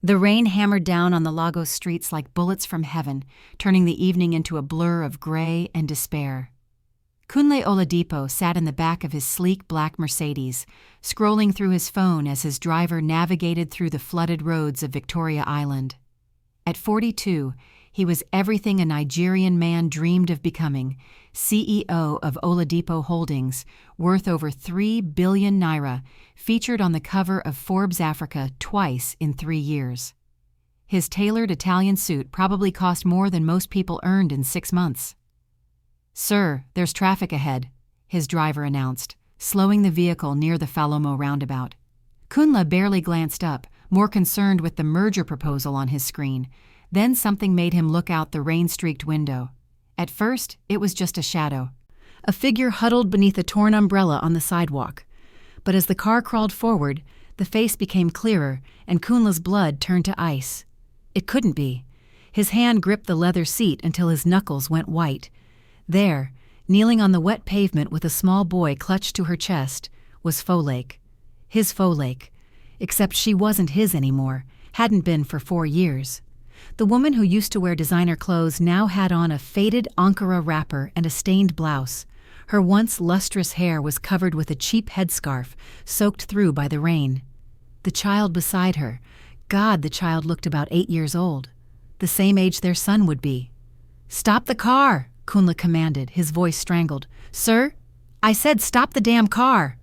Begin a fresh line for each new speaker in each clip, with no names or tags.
The rain hammered down on the Lagos streets like bullets from heaven, turning the evening into a blur of gray and despair. Kunle Oladipo sat in the back of his sleek black Mercedes, scrolling through his phone as his driver navigated through the flooded roads of Victoria Island. At 42, he was everything a Nigerian man dreamed of becoming, CEO of Oladipo Holdings, worth over 3 billion naira, featured on the cover of Forbes Africa twice in 3 years. His tailored Italian suit probably cost more than most people earned in 6 months. "Sir, there's traffic ahead," his driver announced, slowing the vehicle near the Falomo roundabout. Kunle barely glanced up, more concerned with the merger proposal on his screen. Then something made him look out the rain-streaked window. At first, it was just a shadow, a figure huddled beneath a torn umbrella on the sidewalk. But as the car crawled forward, the face became clearer, and Kunle's blood turned to ice. It couldn't be. His hand gripped the leather seat until his knuckles went white. There, kneeling on the wet pavement with a small boy clutched to her chest, was Folake. His Folake. Except she wasn't his anymore, hadn't been for 4 years. The woman who used to wear designer clothes now had on a faded Ankara wrapper and a stained blouse. Her once lustrous hair was covered with a cheap headscarf, soaked through by the rain. The child beside her, God, the child looked about 8 years old, the same age their son would be. "Stop the car!" Kunle commanded, his voice strangled. "Sir? I said stop the damn car!"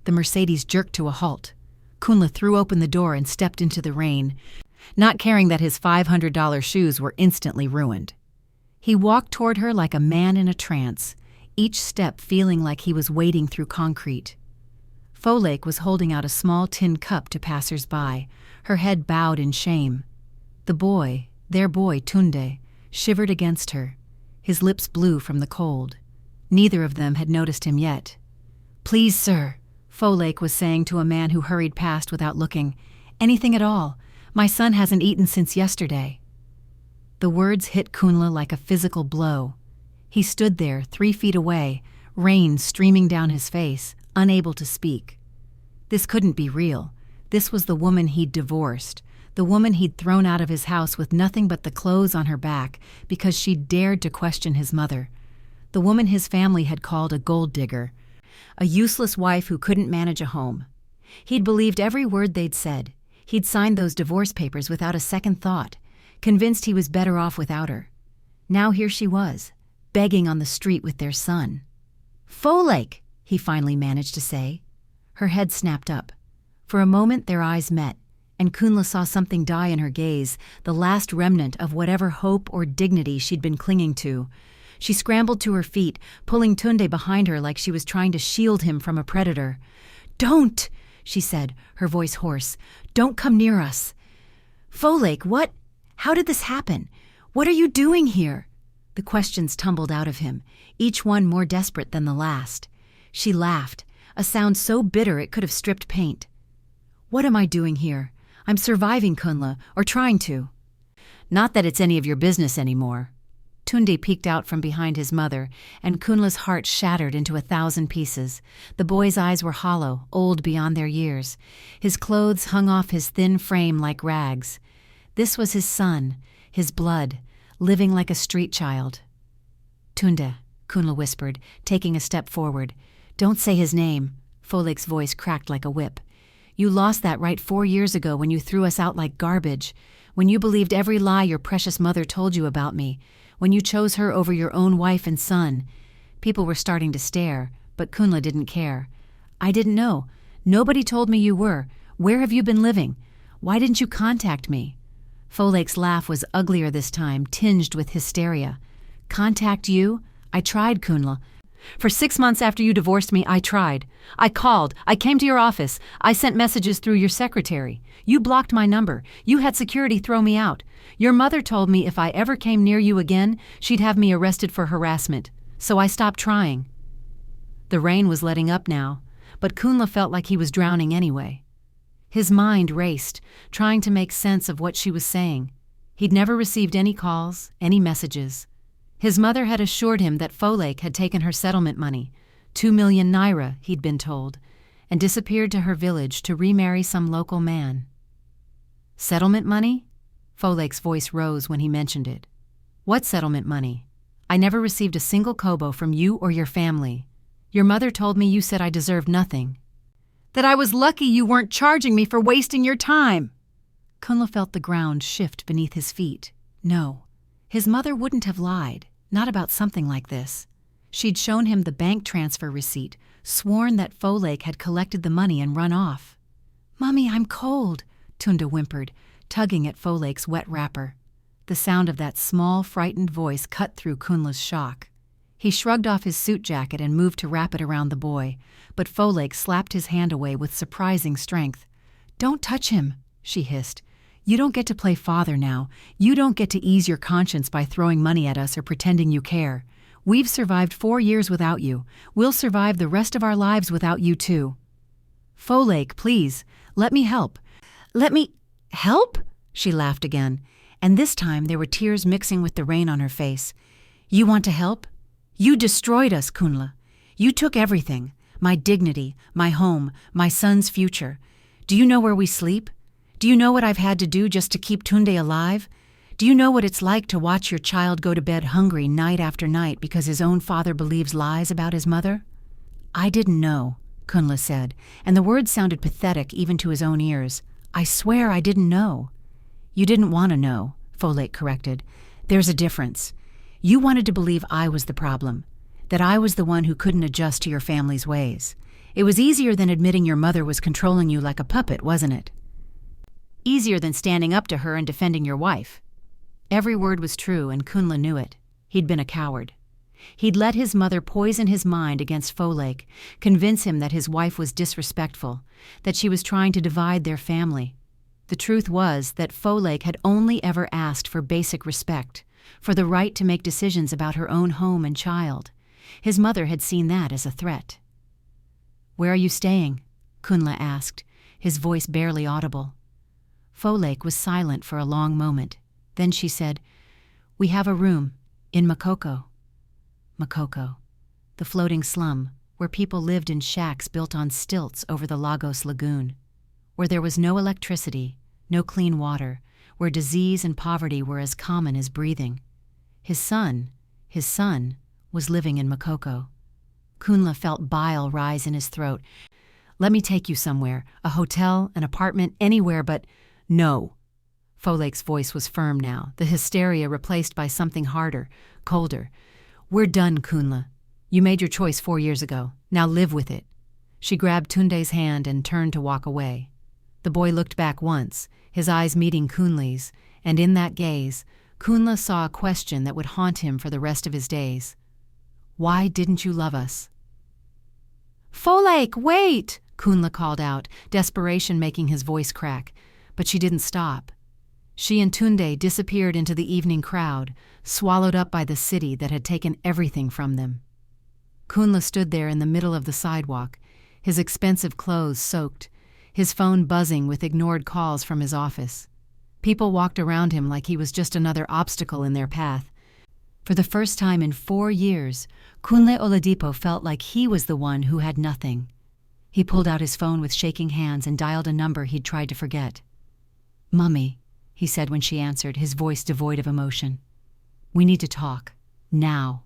The Mercedes jerked to a halt. Kunle threw open the door and stepped into the rain, not caring that his $500 shoes were instantly ruined. He walked toward her like a man in a trance, each step feeling like he was wading through concrete. Folake was holding out a small tin cup to passers-by, her head bowed in shame. The boy, their boy Tunde, shivered against her, his lips blue from the cold. Neither of them had noticed him yet. "Please, sir," Folake was saying to a man who hurried past without looking. "Anything at all. My son hasn't eaten since yesterday." The words hit Kunle like a physical blow. He stood there, 3 feet away, rain streaming down his face, unable to speak. This couldn't be real. This was the woman he'd divorced, the woman he'd thrown out of his house with nothing but the clothes on her back because she'd dared to question his mother. The woman his family had called a gold digger, a useless wife who couldn't manage a home. He'd believed every word they'd said. He'd signed those divorce papers without a second thought, convinced he was better off without her. Now here she was, begging on the street with their son. "Folake," he finally managed to say. Her head snapped up. For a moment their eyes met, and Kunle saw something die in her gaze, the last remnant of whatever hope or dignity she'd been clinging to. She scrambled to her feet, pulling Tunde behind her like she was trying to shield him from a predator. "Don't!" she said, her voice hoarse. "Don't come near us." "Folake, what? How did this happen? What are you doing here?" The questions tumbled out of him, each one more desperate than the last. She laughed, a sound so bitter it could have stripped paint. "What am I doing here? I'm surviving, Kunle, or trying to." "Not that it's any of your business anymore." Tunde peeked out from behind his mother, and Kunle's heart shattered into 1,000 pieces. The boy's eyes were hollow, old beyond their years. His clothes hung off his thin frame like rags. This was his son, his blood, living like a street child. "Tunde," Kunle whispered, taking a step forward. "Don't say his name." Folake's voice cracked like a whip. "You lost that right 4 years ago when you threw us out like garbage, when you believed every lie your precious mother told you about me, when you chose her over your own wife and son." People were starting to stare, but Kunle didn't care. "I didn't know. Nobody told me you were. Where have you been living? Why didn't you contact me?" Folake's laugh was uglier this time, tinged with hysteria. "Contact you? I tried, Kunle. For 6 months after you divorced me, I tried. I called. I came to your office. I sent messages through your secretary. You blocked my number. You had security throw me out. Your mother told me if I ever came near you again, she'd have me arrested for harassment. So I stopped trying." The rain was letting up now, but Kunle felt like he was drowning anyway. His mind raced, trying to make sense of what she was saying. He'd never received any calls, any messages. His mother had assured him that Folake had taken her settlement money, 2 million naira, he'd been told, and disappeared to her village to remarry some local man. Settlement money? Folake's voice rose when he mentioned it. What settlement money? I never received a single kobo from you or your family. Your mother told me you said I deserved nothing. That I was lucky you weren't charging me for wasting your time. Kunle felt the ground shift beneath his feet. No, his mother wouldn't have lied, not about something like this. She'd shown him the bank transfer receipt, sworn that Folake had collected the money and run off. "Mommy, I'm cold," Tunde whimpered, tugging at Folake's wet wrapper. The sound of that small, frightened voice cut through Kunle's shock. He shrugged off his suit jacket and moved to wrap it around the boy, but Folake slapped his hand away with surprising strength. "Don't touch him," she hissed. "You don't get to play father now. You don't get to ease your conscience by throwing money at us or pretending you care. We've survived 4 years without you. We'll survive the rest of our lives without you too." "Folake, please, let me help." "Let me help?" She laughed again, and this time there were tears mixing with the rain on her face. "You want to help? You destroyed us, Kunle. You took everything, my dignity, my home, my son's future. Do you know where we sleep? Do you know what I've had to do just to keep Tunde alive? Do you know what it's like to watch your child go to bed hungry night after night because his own father believes lies about his mother?" "I didn't know," Kunle said, and the words sounded pathetic even to his own ears. "I swear I didn't know." "You didn't want to know," Folake corrected. "There's a difference. You wanted to believe I was the problem, that I was the one who couldn't adjust to your family's ways. It was easier than admitting your mother was controlling you like a puppet, wasn't it? Easier than standing up to her and defending your wife." Every word was true, and Kunle knew it. He'd been a coward. He'd let his mother poison his mind against Folake, convince him that his wife was disrespectful, that she was trying to divide their family. The truth was that Folake had only ever asked for basic respect, for the right to make decisions about her own home and child. His mother had seen that as a threat. "Where are you staying?" Kunle asked, his voice barely audible. Folake was silent for a long moment. Then she said, "We have a room in Makoko." Makoko, the floating slum, where people lived in shacks built on stilts over the Lagos Lagoon, where there was no electricity, no clean water, where disease and poverty were as common as breathing. His son, was living in Makoko. Kunle felt bile rise in his throat. "Let me take you somewhere, a hotel, an apartment, anywhere but—" "No." Folake's voice was firm now, the hysteria replaced by something harder, colder. "We're done, Kunle. You made your choice 4 years ago. Now live with it." She grabbed Tunde's hand and turned to walk away. The boy looked back once, his eyes meeting Kunle's, and in that gaze, Kunle saw a question that would haunt him for the rest of his days. "Why didn't you love us?" "Folake, wait!" Kunle called out, desperation making his voice crack. But she didn't stop. She and Tunde disappeared into the evening crowd, swallowed up by the city that had taken everything from them. Kunle stood there in the middle of the sidewalk, his expensive clothes soaked, his phone buzzing with ignored calls from his office. People walked around him like he was just another obstacle in their path. For the first time in 4 years, Kunle Oladipo felt like he was the one who had nothing. He pulled out his phone with shaking hands and dialed a number he'd tried to forget. "Mummy," he said when she answered, his voice devoid of emotion. "We need to talk. Now."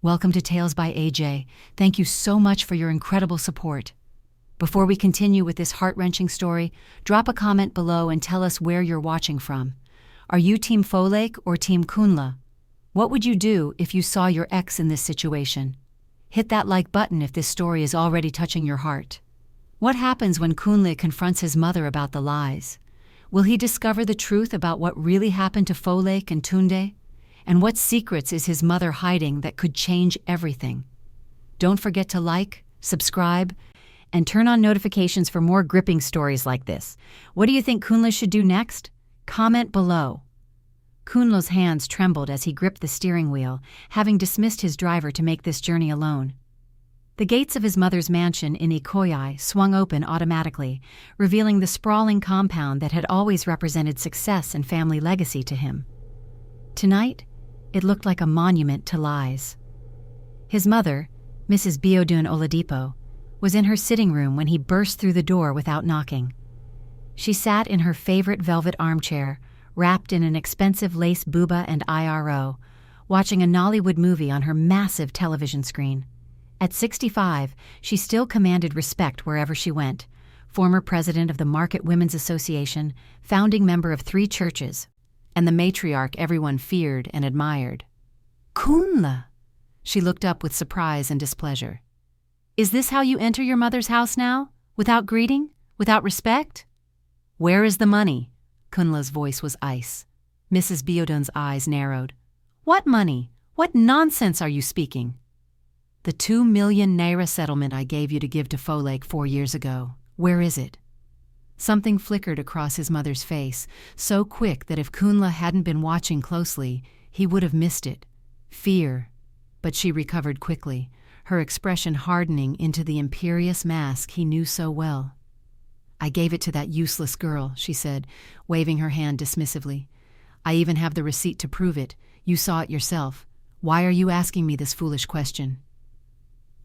"Welcome to Tales by AJ. Thank you so much for your incredible support. Before we continue with this heart-wrenching story, drop a comment below and tell us where you're watching from. Are you Team Folake or Team Kunle? What would you do if you saw your ex in this situation? Hit that like button if this story is already touching your heart. What happens when Kunle confronts his mother about the lies? Will he discover the truth about what really happened to Folake and Tunde? And what secrets is his mother hiding that could change everything? Don't forget to like, subscribe, and turn on notifications for more gripping stories like this. What do you think Kunle should do next? Comment below. Kunle's hands trembled as he gripped the steering wheel, having dismissed his driver to make this journey alone. The gates of his mother's mansion in Ikoyi swung open automatically, revealing the sprawling compound that had always represented success and family legacy to him. Tonight, it looked like a monument to lies. His mother, Mrs. Billionaire Oladipo, was in her sitting room when he burst through the door without knocking. She sat in her favorite velvet armchair, wrapped in an expensive lace buba and IRO, watching a Nollywood movie on her massive television screen. At 65, she still commanded respect wherever she went. Former president of the Market Women's Association, founding member of 3 churches, and the matriarch everyone feared and admired. Kunle! She looked up with surprise and displeasure. Is this how you enter your mother's house now? Without greeting? Without respect? Where is the money? Kunle's voice was ice. Mrs. Biodun's eyes narrowed. What money? What nonsense are you speaking? The 2 million naira settlement I gave you to give to Folake 4 years ago. Where is it? Something flickered across his mother's face, so quick that if Kunle hadn't been watching closely, he would have missed it. Fear. But she recovered quickly, her expression hardening into the imperious mask he knew so well. I gave it to that useless girl, she said, waving her hand dismissively. I even have the receipt to prove it. You saw it yourself. Why are you asking me this foolish question?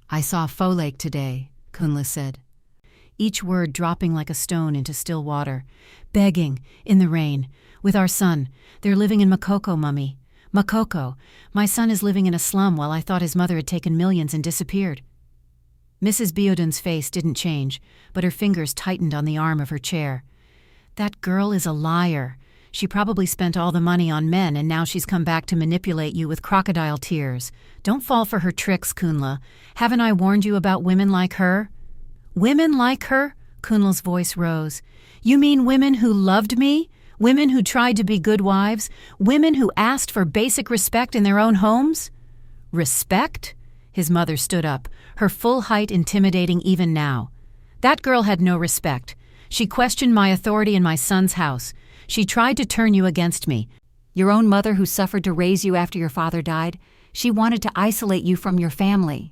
I saw Folake today, Kunle said, each word dropping like a stone into still water. Begging, in the rain, with our son. They're living in Makoko, Mummy. Makoko. My son is living in a slum while I thought his mother had taken millions and disappeared. Mrs. Biodun's face didn't change, but her fingers tightened on the arm of her chair. That girl is a liar. She probably spent all the money on men and now she's come back to manipulate you with crocodile tears. Don't fall for her tricks, Kunle. Haven't I warned you about women like her? Women like her? Kunle's voice rose. You mean women who loved me? Women who tried to be good wives? Women who asked for basic respect in their own homes? Respect? His mother stood up, her full height intimidating even now. That girl had no respect. She questioned my authority in my son's house. She tried to turn you against me. Your own mother who suffered to raise you after your father died, she wanted to isolate you from your family.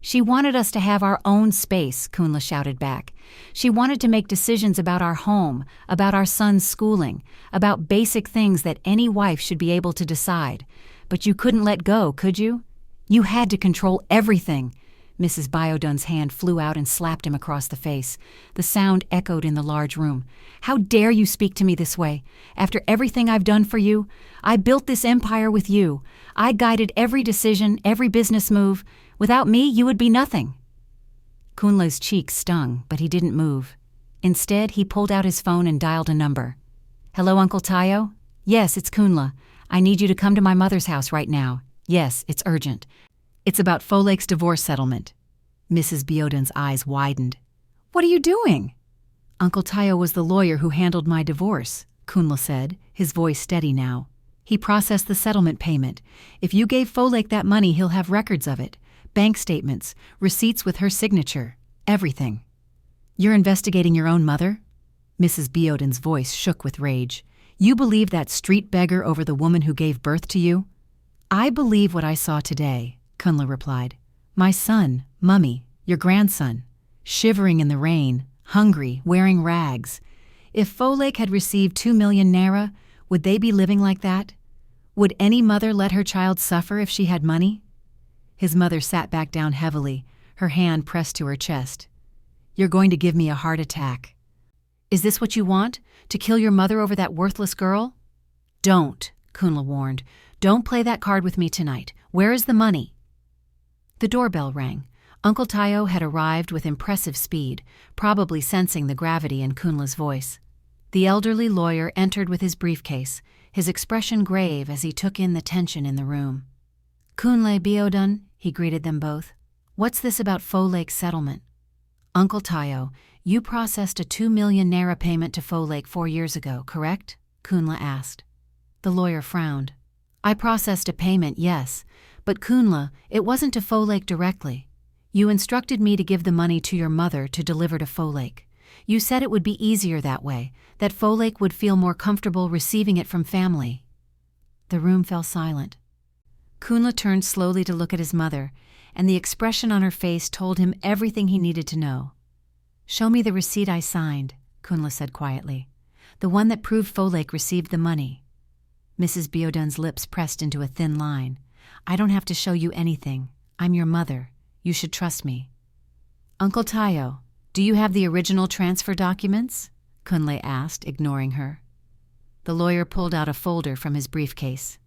She wanted us to have our own space, Kunle shouted back. She wanted to make decisions about our home, about our son's schooling, about basic things that any wife should be able to decide. But you couldn't let go, could you? You had to control everything. Mrs. Biodun's hand flew out and slapped him across the face. The sound echoed in the large room. How dare you speak to me this way? After everything I've done for you, I built this empire with you. I guided every decision, every business move. Without me, you would be nothing. Kunle's cheeks stung, but he didn't move. Instead, he pulled out his phone and dialed a number. Hello, Uncle Tayo? Yes, it's Kunle. I need you to come to my mother's house right now. Yes, it's urgent. It's about Folake's divorce settlement. Mrs. Biodun's eyes widened. What are you doing? Uncle Tayo was the lawyer who handled my divorce, Kunle said, his voice steady now. He processed the settlement payment. If you gave Folake that money, he'll have records of it. Bank statements, receipts with her signature, everything. You're investigating your own mother? Mrs. Biodun's voice shook with rage. You believe that street beggar over the woman who gave birth to you? I believe what I saw today, Kunle replied. My son, Mummy, your grandson, shivering in the rain, hungry, wearing rags. If Folake had received 2 million naira, would they be living like that? Would any mother let her child suffer if she had money? His mother sat back down heavily, her hand pressed to her chest. You're going to give me a heart attack. Is this what you want? To kill your mother over that worthless girl? Don't, Kunle warned. Don't play that card with me tonight. Where is the money? The doorbell rang. Uncle Tayo had arrived with impressive speed, probably sensing the gravity in Kunle's voice. The elderly lawyer entered with his briefcase, his expression grave as he took in the tension in the room. Kunle Biodun, he greeted them both. What's this about Folake's settlement? Uncle Tayo, you processed a 2 million naira payment to Folake 4 years ago, correct? Kunle asked. The lawyer frowned. I processed a payment, yes, but Kunle, it wasn't to Folake directly. You instructed me to give the money to your mother to deliver to Folake. You said it would be easier that way, that Folake would feel more comfortable receiving it from family. The room fell silent. Kunle turned slowly to look at his mother, and the expression on her face told him everything he needed to know. Show me the receipt I signed, Kunle said quietly. The one that proved Folake received the money. Mrs. Biodun's lips pressed into a thin line. I don't have to show you anything. I'm your mother. You should trust me. Uncle Tayo, do you have the original transfer documents? Kunle asked, ignoring her. The lawyer pulled out a folder from his briefcase.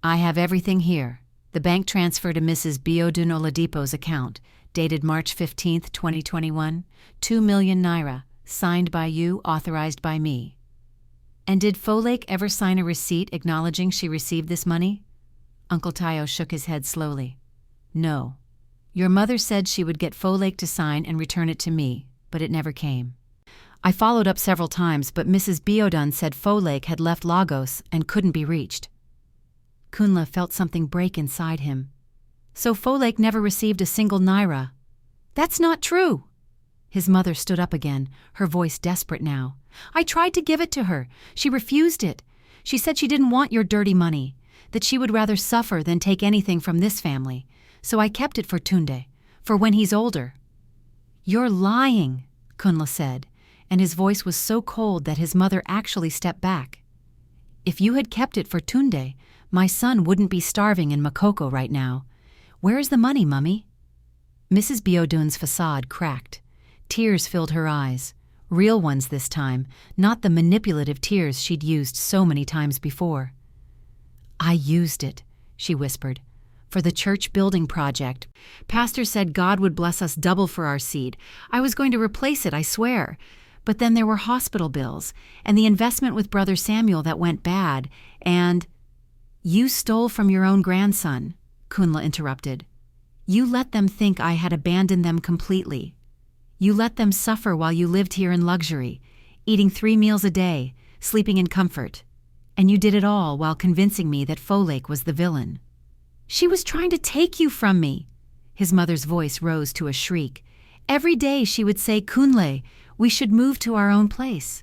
I have everything here. The bank transfer to Mrs. Kunle Oladipo's account, dated March 15, 2021, 2 million naira, signed by you, authorized by me. And did Folake ever sign a receipt acknowledging she received this money? Uncle Tayo shook his head slowly. No. Your mother said she would get Folake to sign and return it to me, but it never came. I followed up several times, but Mrs. Kunle said Folake had left Lagos and couldn't be reached. Kunle felt something break inside him. So Folake never received a single naira. That's not true. His mother stood up again, her voice desperate now. I tried to give it to her. She refused it. She said she didn't want your dirty money, that she would rather suffer than take anything from this family. So I kept it for Tunde, for when he's older. You're lying, Kunle said, and his voice was so cold that his mother actually stepped back. If you had kept it for Tunde, my son wouldn't be starving in Makoko right now. Where is the money, Mummy? Mrs. Kunle's facade cracked. Tears filled her eyes. Real ones this time, not the manipulative tears she'd used so many times before. I used it, she whispered, for the church building project. Pastor said God would bless us double for our seed. I was going to replace it, I swear. But then there were hospital bills, and the investment with Brother Samuel that went bad, and— You stole from your own grandson, Kunle interrupted. You let them think I had abandoned them completely. You let them suffer while you lived here in luxury, eating 3 meals a day, sleeping in comfort. And you did it all while convincing me that Folake was the villain. She was trying to take you from me. His mother's voice rose to a shriek. Every day she would say, Kunle, we should move to our own place.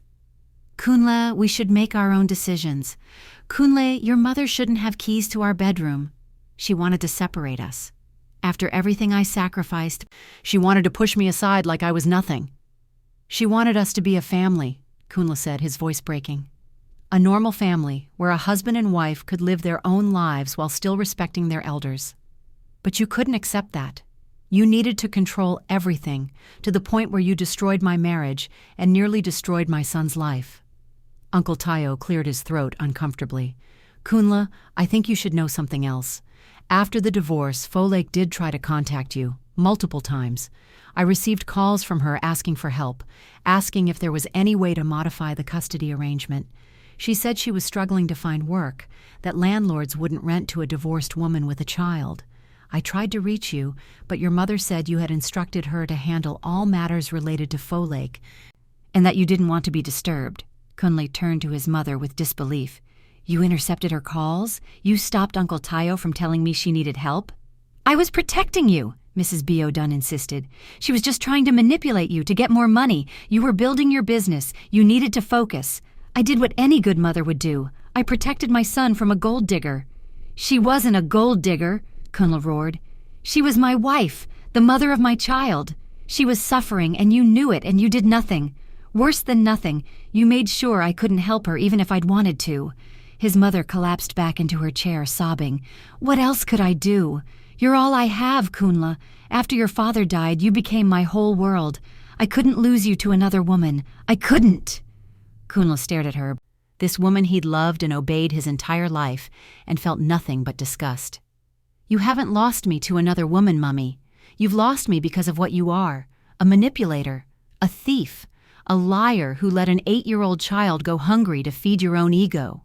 Kunle, we should make our own decisions. Kunle, your mother shouldn't have keys to our bedroom. She wanted to separate us. After everything I sacrificed, she wanted to push me aside like I was nothing. She wanted us to be a family, Kunle said, his voice breaking. A normal family where a husband and wife could live their own lives while still respecting their elders. But you couldn't accept that. You needed to control everything, to the point where you destroyed my marriage and nearly destroyed my son's life. Uncle Tayo cleared his throat uncomfortably. Kunle, I think you should know something else. After the divorce, Folake did try to contact you, multiple times. I received calls from her asking for help, asking if there was any way to modify the custody arrangement. She said she was struggling to find work, that landlords wouldn't rent to a divorced woman with a child. I tried to reach you, but your mother said you had instructed her to handle all matters related to Folake, and that you didn't want to be disturbed. Kunle turned to his mother with disbelief. You intercepted her calls? You stopped Uncle Tayo from telling me she needed help? I was protecting you, Mrs. Kunle insisted. She was just trying to manipulate you to get more money. You were building your business. You needed to focus. I did what any good mother would do. I protected my son from a gold digger. She wasn't a gold digger, Kunle roared. She was my wife, the mother of my child. She was suffering, and you knew it, and you did nothing. Worse than nothing, you made sure I couldn't help her even if I'd wanted to. His mother collapsed back into her chair, sobbing. What else could I do? You're all I have, Kunle. After your father died, you became my whole world. I couldn't lose you to another woman. I couldn't. Kunle stared at her, this woman he'd loved and obeyed his entire life, and felt nothing but disgust. You haven't lost me to another woman, Mummy. You've lost me because of what you are, a manipulator, a thief, a liar who let an 8-year-old child go hungry to feed your own ego.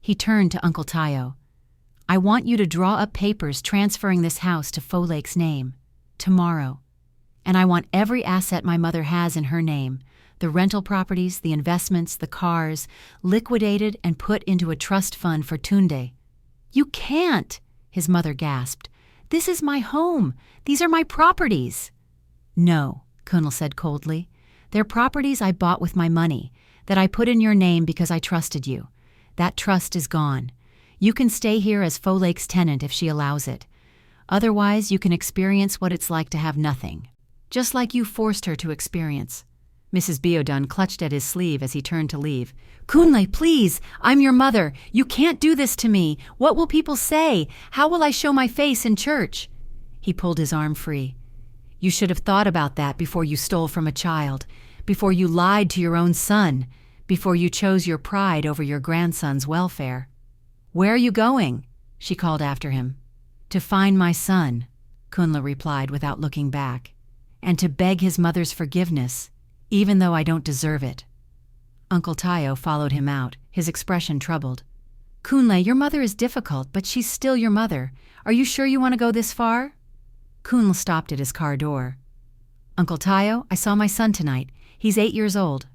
He turned to Uncle Tayo. I want you to draw up papers transferring this house to Folake's name, tomorrow. And I want every asset my mother has in her name, the rental properties, the investments, the cars, liquidated and put into a trust fund for Tunde. You can't, his mother gasped. This is my home. These are my properties. No, Kunle said coldly. They're properties I bought with my money, that I put in your name because I trusted you. That trust is gone. You can stay here as Folake's tenant if she allows it. Otherwise, you can experience what it's like to have nothing, just like you forced her to experience. Mrs. Kunle clutched at his sleeve as he turned to leave. Kunle, please, I'm your mother. You can't do this to me. What will people say? How will I show my face in church? He pulled his arm free. You should have thought about that before you stole from a child. before you lied to your own son, before you chose your pride over your grandson's welfare. Where are you going? She called after him. To find my son, Kunle replied without looking back, and to beg his mother's forgiveness, even though I don't deserve it. Uncle Tayo followed him out, his expression troubled. Kunle, your mother is difficult, but she's still your mother. Are you sure you want to go this far? Kunle stopped at his car door. Uncle Tayo, I saw my son tonight. He's 8 years old.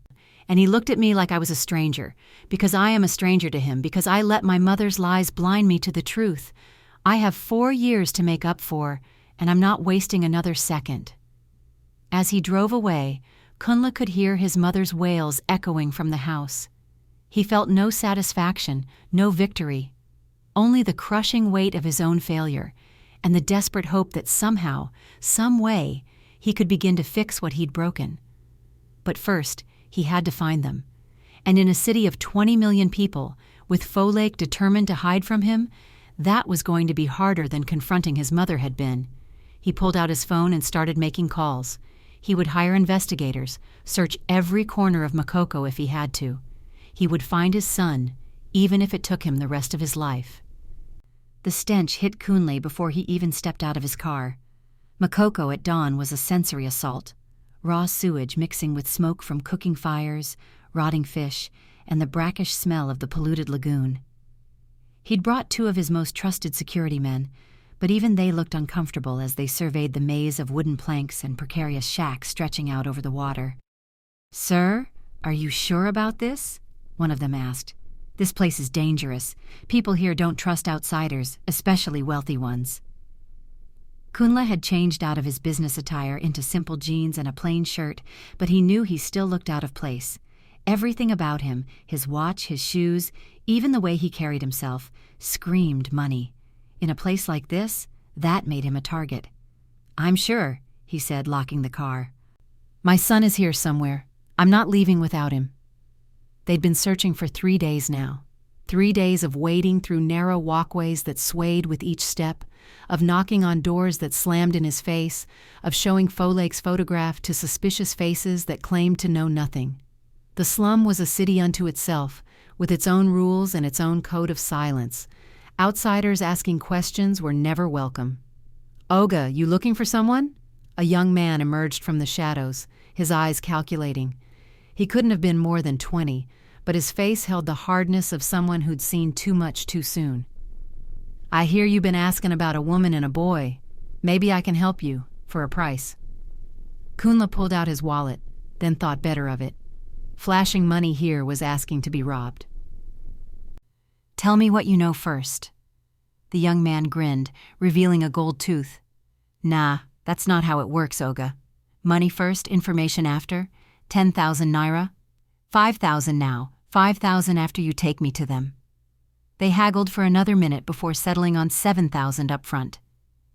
And he looked at me like I was a stranger, because I am a stranger to him, because I let my mother's lies blind me to the truth. I have 4 years to make up for, and I'm not wasting another second. As he drove away, Kunle could hear his mother's wails echoing from the house. He felt no satisfaction, no victory, only the crushing weight of his own failure, and the desperate hope that somehow, some way, he could begin to fix what he'd broken. But first, he had to find them. And in a city of 20 million people, with Folake determined to hide from him, that was going to be harder than confronting his mother had been. He pulled out his phone and started making calls. He would hire investigators, search every corner of Makoko if he had to. He would find his son, even if it took him the rest of his life. The stench hit Kunle before he even stepped out of his car. Makoko at dawn was a sensory assault. Raw sewage mixing with smoke from cooking fires, rotting fish, and the brackish smell of the polluted lagoon. He'd brought 2 of his most trusted security men, but even they looked uncomfortable as they surveyed the maze of wooden planks and precarious shacks stretching out over the water. "Sir, are you sure about this?" one of them asked. "This place is dangerous. People here don't trust outsiders, especially wealthy ones." Kunle had changed out of his business attire into simple jeans and a plain shirt, but he knew he still looked out of place. Everything about him, his watch, his shoes, even the way he carried himself, screamed money. In a place like this, that made him a target. "I'm sure," he said, locking the car. "My son is here somewhere. I'm not leaving without him." They'd been searching for 3 days now. 3 days of wading through narrow walkways that swayed with each step, of knocking on doors that slammed in his face, of showing Folake's photograph to suspicious faces that claimed to know nothing. The slum was a city unto itself, with its own rules and its own code of silence. Outsiders asking questions were never welcome. "Oga, you looking for someone?" A young man emerged from the shadows, his eyes calculating. He couldn't have been more than 20, but his face held the hardness of someone who'd seen too much too soon. "I hear you've been asking about a woman and a boy. Maybe I can help you, for a price." Kunle pulled out his wallet, then thought better of it. Flashing money here was asking to be robbed. "Tell me what you know first." The young man grinned, revealing a gold tooth. "Nah, that's not how it works, Oga. Money first, information after. 10,000 naira. 5,000 now, 5,000 after you take me to them." They haggled for another minute before settling on 7,000 up front.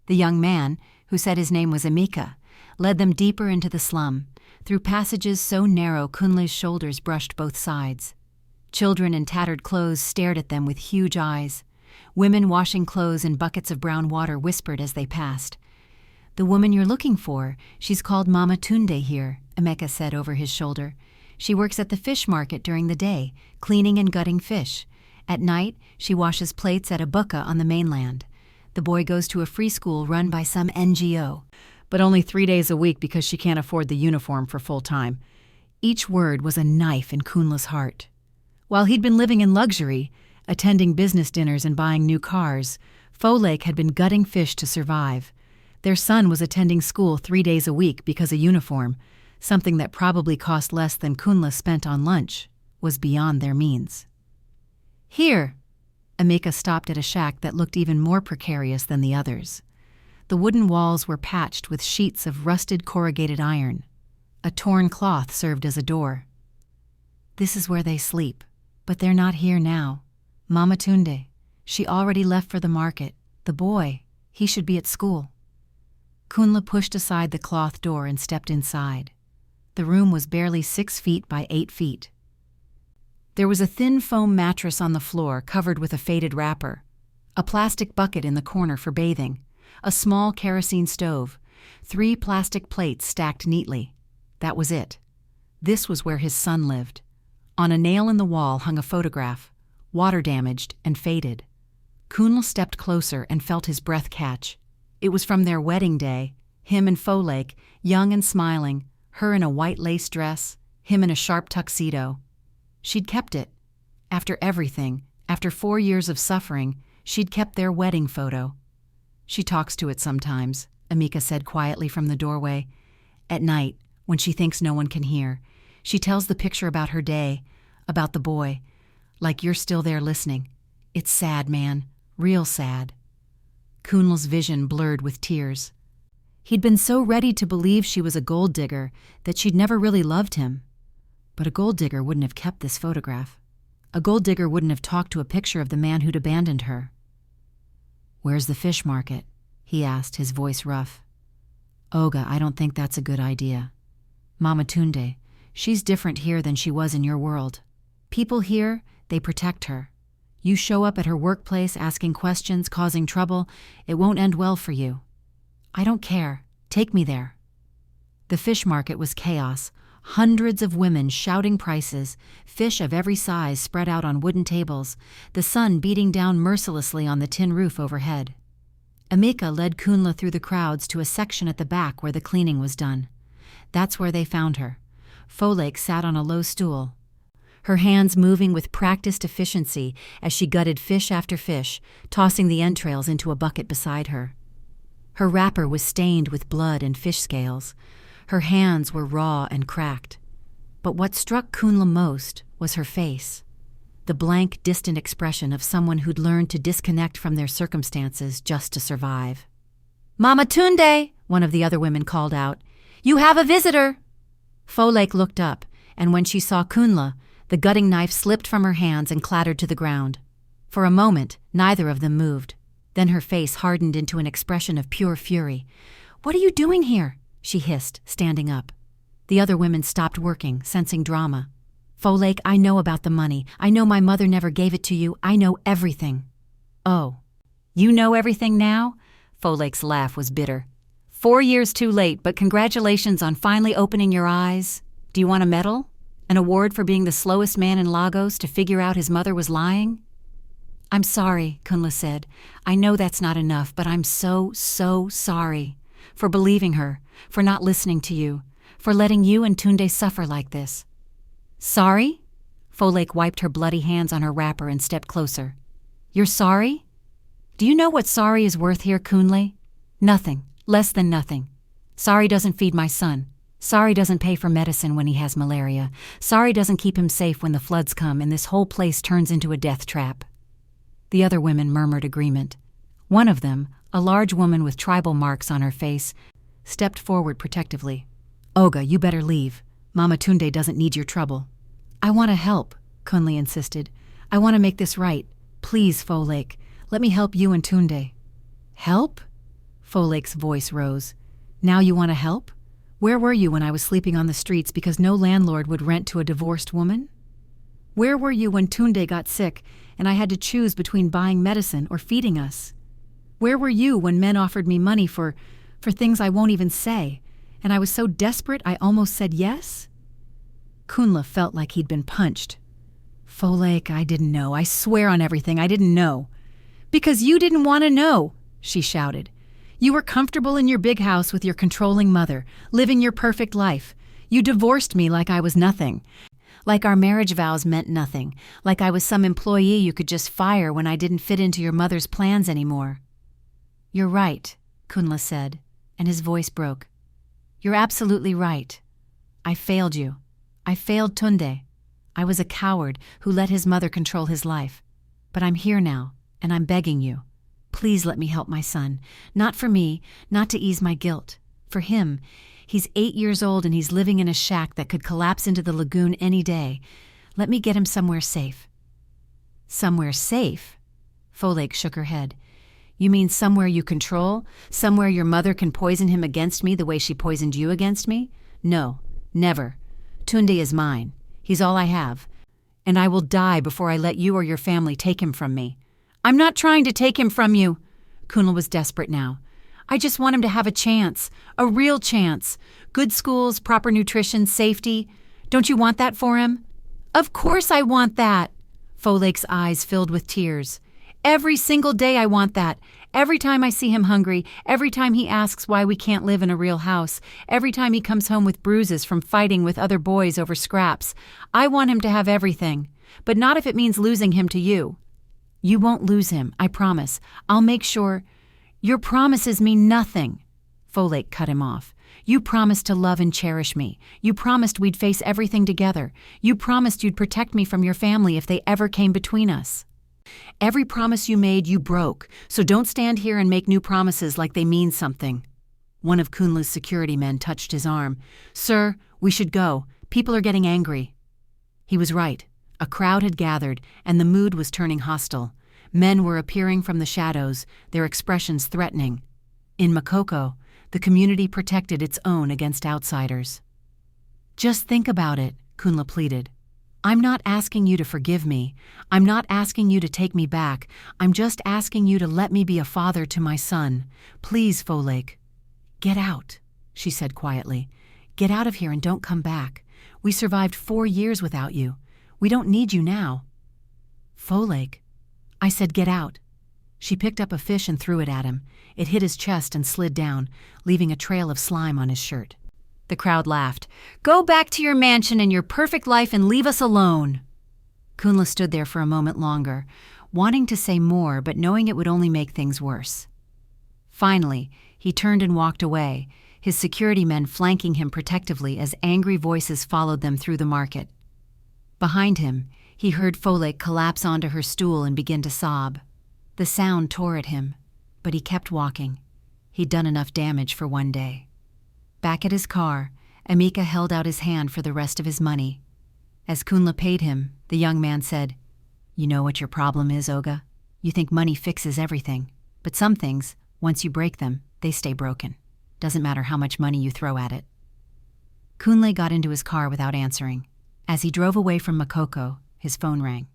The young man, who said his name was Emeka, led them deeper into the slum, through passages so narrow Kunle's shoulders brushed both sides. Children in tattered clothes stared at them with huge eyes. Women washing clothes in buckets of brown water whispered as they passed. "The woman you're looking for, she's called Mama Tunde here," Emeka said over his shoulder. "She works at the fish market during the day, cleaning and gutting fish. At night, she washes plates at a buka on the mainland. The boy goes to a free school run by some NGO, but only 3 days a week because she can't afford the uniform for full time." Each word was a knife in Kunle's heart. While he'd been living in luxury, attending business dinners and buying new cars, Folake had been gutting fish to survive. Their son was attending school 3 days a week because a uniform, something that probably cost less than Kunle spent on lunch, was beyond their means. "Here!" Emeka stopped at a shack that looked even more precarious than the others. The wooden walls were patched with sheets of rusted corrugated iron. A torn cloth served as a door. "This is where they sleep, but they're not here now. Mama Tunde, she already left for the market. The boy, he should be at school." Kunle pushed aside the cloth door and stepped inside. The room was barely 6 feet by 8 feet. There was a thin foam mattress on the floor covered with a faded wrapper, a plastic bucket in the corner for bathing, a small kerosene stove, 3 plastic plates stacked neatly. That was it. This was where his son lived. On a nail in the wall hung a photograph, water-damaged and faded. Kunle stepped closer and felt his breath catch. It was from their wedding day, him and Folake, young and smiling, her in a white lace dress, him in a sharp tuxedo. She'd kept it. After everything, after 4 years of suffering, she'd kept their wedding photo. She talks to it sometimes, Amika said quietly from the doorway. At night, when she thinks no one can hear, she tells the picture about her day, about the boy, like you're still there listening. It's sad, man, real sad. Kunle's vision blurred with tears. He'd been so ready to believe she was a gold digger that she'd never really loved him. But a gold digger wouldn't have kept this photograph. A gold digger wouldn't have talked to a picture of the man who'd abandoned her. "Where's the fish market?" he asked, his voice rough. "Oga, I don't think that's a good idea. Mama Tunde, she's different here than she was in your world. People here, they protect her. You show up at her workplace asking questions, causing trouble, it won't end well for you. I don't care. Take me there." The fish market was chaos. Hundreds of women shouting prices, fish of every size spread out on wooden tables, the sun beating down mercilessly on the tin roof overhead. Amika led Kunle through the crowds to a section at the back where the cleaning was done. That's where they found her. Folake sat on a low stool, her hands moving with practiced efficiency as she gutted fish after fish, tossing the entrails into a bucket beside her. Her wrapper was stained with blood and fish scales. Her hands were raw and cracked. But what struck Kunle most was her face, the blank, distant expression of someone who'd learned to disconnect from their circumstances just to survive. "Mama Tunde," one of the other women called out, "you have a visitor." Folake looked up, and when she saw Kunle, the gutting knife slipped from her hands and clattered to the ground. For a moment, neither of them moved. Then her face hardened into an expression of pure fury. "What are you doing here?" she hissed, standing up. The other women stopped working, sensing drama. "Folake, I know about the money. I know my mother never gave it to you. I know everything." "Oh, you know everything now?" Folake's laugh was bitter. 4 years too late, but congratulations on finally opening your eyes. Do you want a medal? An award for being the slowest man in Lagos to figure out his mother was lying?" "I'm sorry," Kunle said. "I know that's not enough, but I'm so sorry. For believing her, for not listening to you, for letting you and Tunde suffer like this." "Sorry?" Folake wiped her bloody hands on her wrapper and stepped closer. "You're sorry? Do you know what sorry is worth here, Kunle? Nothing, less than nothing. Sorry doesn't feed my son. Sorry doesn't pay for medicine when he has malaria. Sorry doesn't keep him safe when the floods come and this whole place turns into a death trap." The other women murmured agreement. One of them, a large woman with tribal marks on her face, stepped forward protectively. "Oga, you better leave. Mama Tunde doesn't need your trouble." "I want to help," Kunle insisted. "I want to make this right. Please, Folake, let me help you and Tunde." "Help?" Folake's voice rose. "Now you want to help? Where were you when I was sleeping on the streets because no landlord would rent to a divorced woman? Where were you when Tunde got sick and I had to choose between buying medicine or feeding us? Where were you when men offered me money for things I won't even say, and I was so desperate I almost said yes?" Kunle felt like he'd been punched. "Folake, I didn't know. I swear on everything, I didn't know." "Because you didn't want to know," she shouted. "You were comfortable in your big house with your controlling mother, living your perfect life. You divorced me like I was nothing. Like our marriage vows meant nothing. Like I was some employee you could just fire when I didn't fit into your mother's plans anymore." "You're right," Kunle said, and his voice broke. "You're absolutely right. I failed you. I failed Tunde. I was a coward who let his mother control his life. But I'm here now, and I'm begging you. Please let me help my son. Not for me, not to ease my guilt. For him. He's 8 years old and he's living in a shack that could collapse into the lagoon any day. Let me get him somewhere safe." "Somewhere safe?" Folake shook her head. "You mean somewhere you control? Somewhere your mother can poison him against me the way she poisoned you against me? No, never. Tunde is mine. He's all I have. And I will die before I let you or your family take him from me." "I'm not trying to take him from you." Kunle was desperate now. "I just want him to have a chance, a real chance. Good schools, proper nutrition, safety. Don't you want that for him?" "Of course I want that." Folake's eyes filled with tears. "Every single day I want that. Every time I see him hungry, every time he asks why we can't live in a real house, every time he comes home with bruises from fighting with other boys over scraps. I want him to have everything, but not if it means losing him to you." "You won't lose him, I promise. I'll make sure—" "Your promises mean nothing." Folake cut him off. "You promised to love and cherish me. You promised we'd face everything together. You promised you'd protect me from your family if they ever came between us. Every promise you made, you broke, so don't stand here and make new promises like they mean something." One of Kunle's security men touched his arm. "Sir, we should go. People are getting angry." He was right. A crowd had gathered, and the mood was turning hostile. Men were appearing from the shadows, their expressions threatening. In Makoko, the community protected its own against outsiders. "Just think about it," Kunle pleaded. "I'm not asking you to forgive me. I'm not asking you to take me back. I'm just asking you to let me be a father to my son. Please, Folake." "Get out," she said quietly. "Get out of here and don't come back. We survived 4 years without you. We don't need you now." "Folake," I said, "get out." She picked up a fish and threw it at him. It hit his chest and slid down, leaving a trail of slime on his shirt. The crowd laughed. "Go back to your mansion and your perfect life and leave us alone." Kunle stood there for a moment longer, wanting to say more but knowing it would only make things worse. Finally, he turned and walked away, his security men flanking him protectively as angry voices followed them through the market. Behind him, he heard Folake collapse onto her stool and begin to sob. The sound tore at him, but he kept walking. He'd done enough damage for one day. Back at his car, Emeka held out his hand for the rest of his money. As Kunle paid him, the young man said, "You know what your problem is, Oga? You think money fixes everything, but some things, once you break them, they stay broken. Doesn't matter how much money you throw at it." Kunle got into his car without answering. As he drove away from Makoko, his phone rang.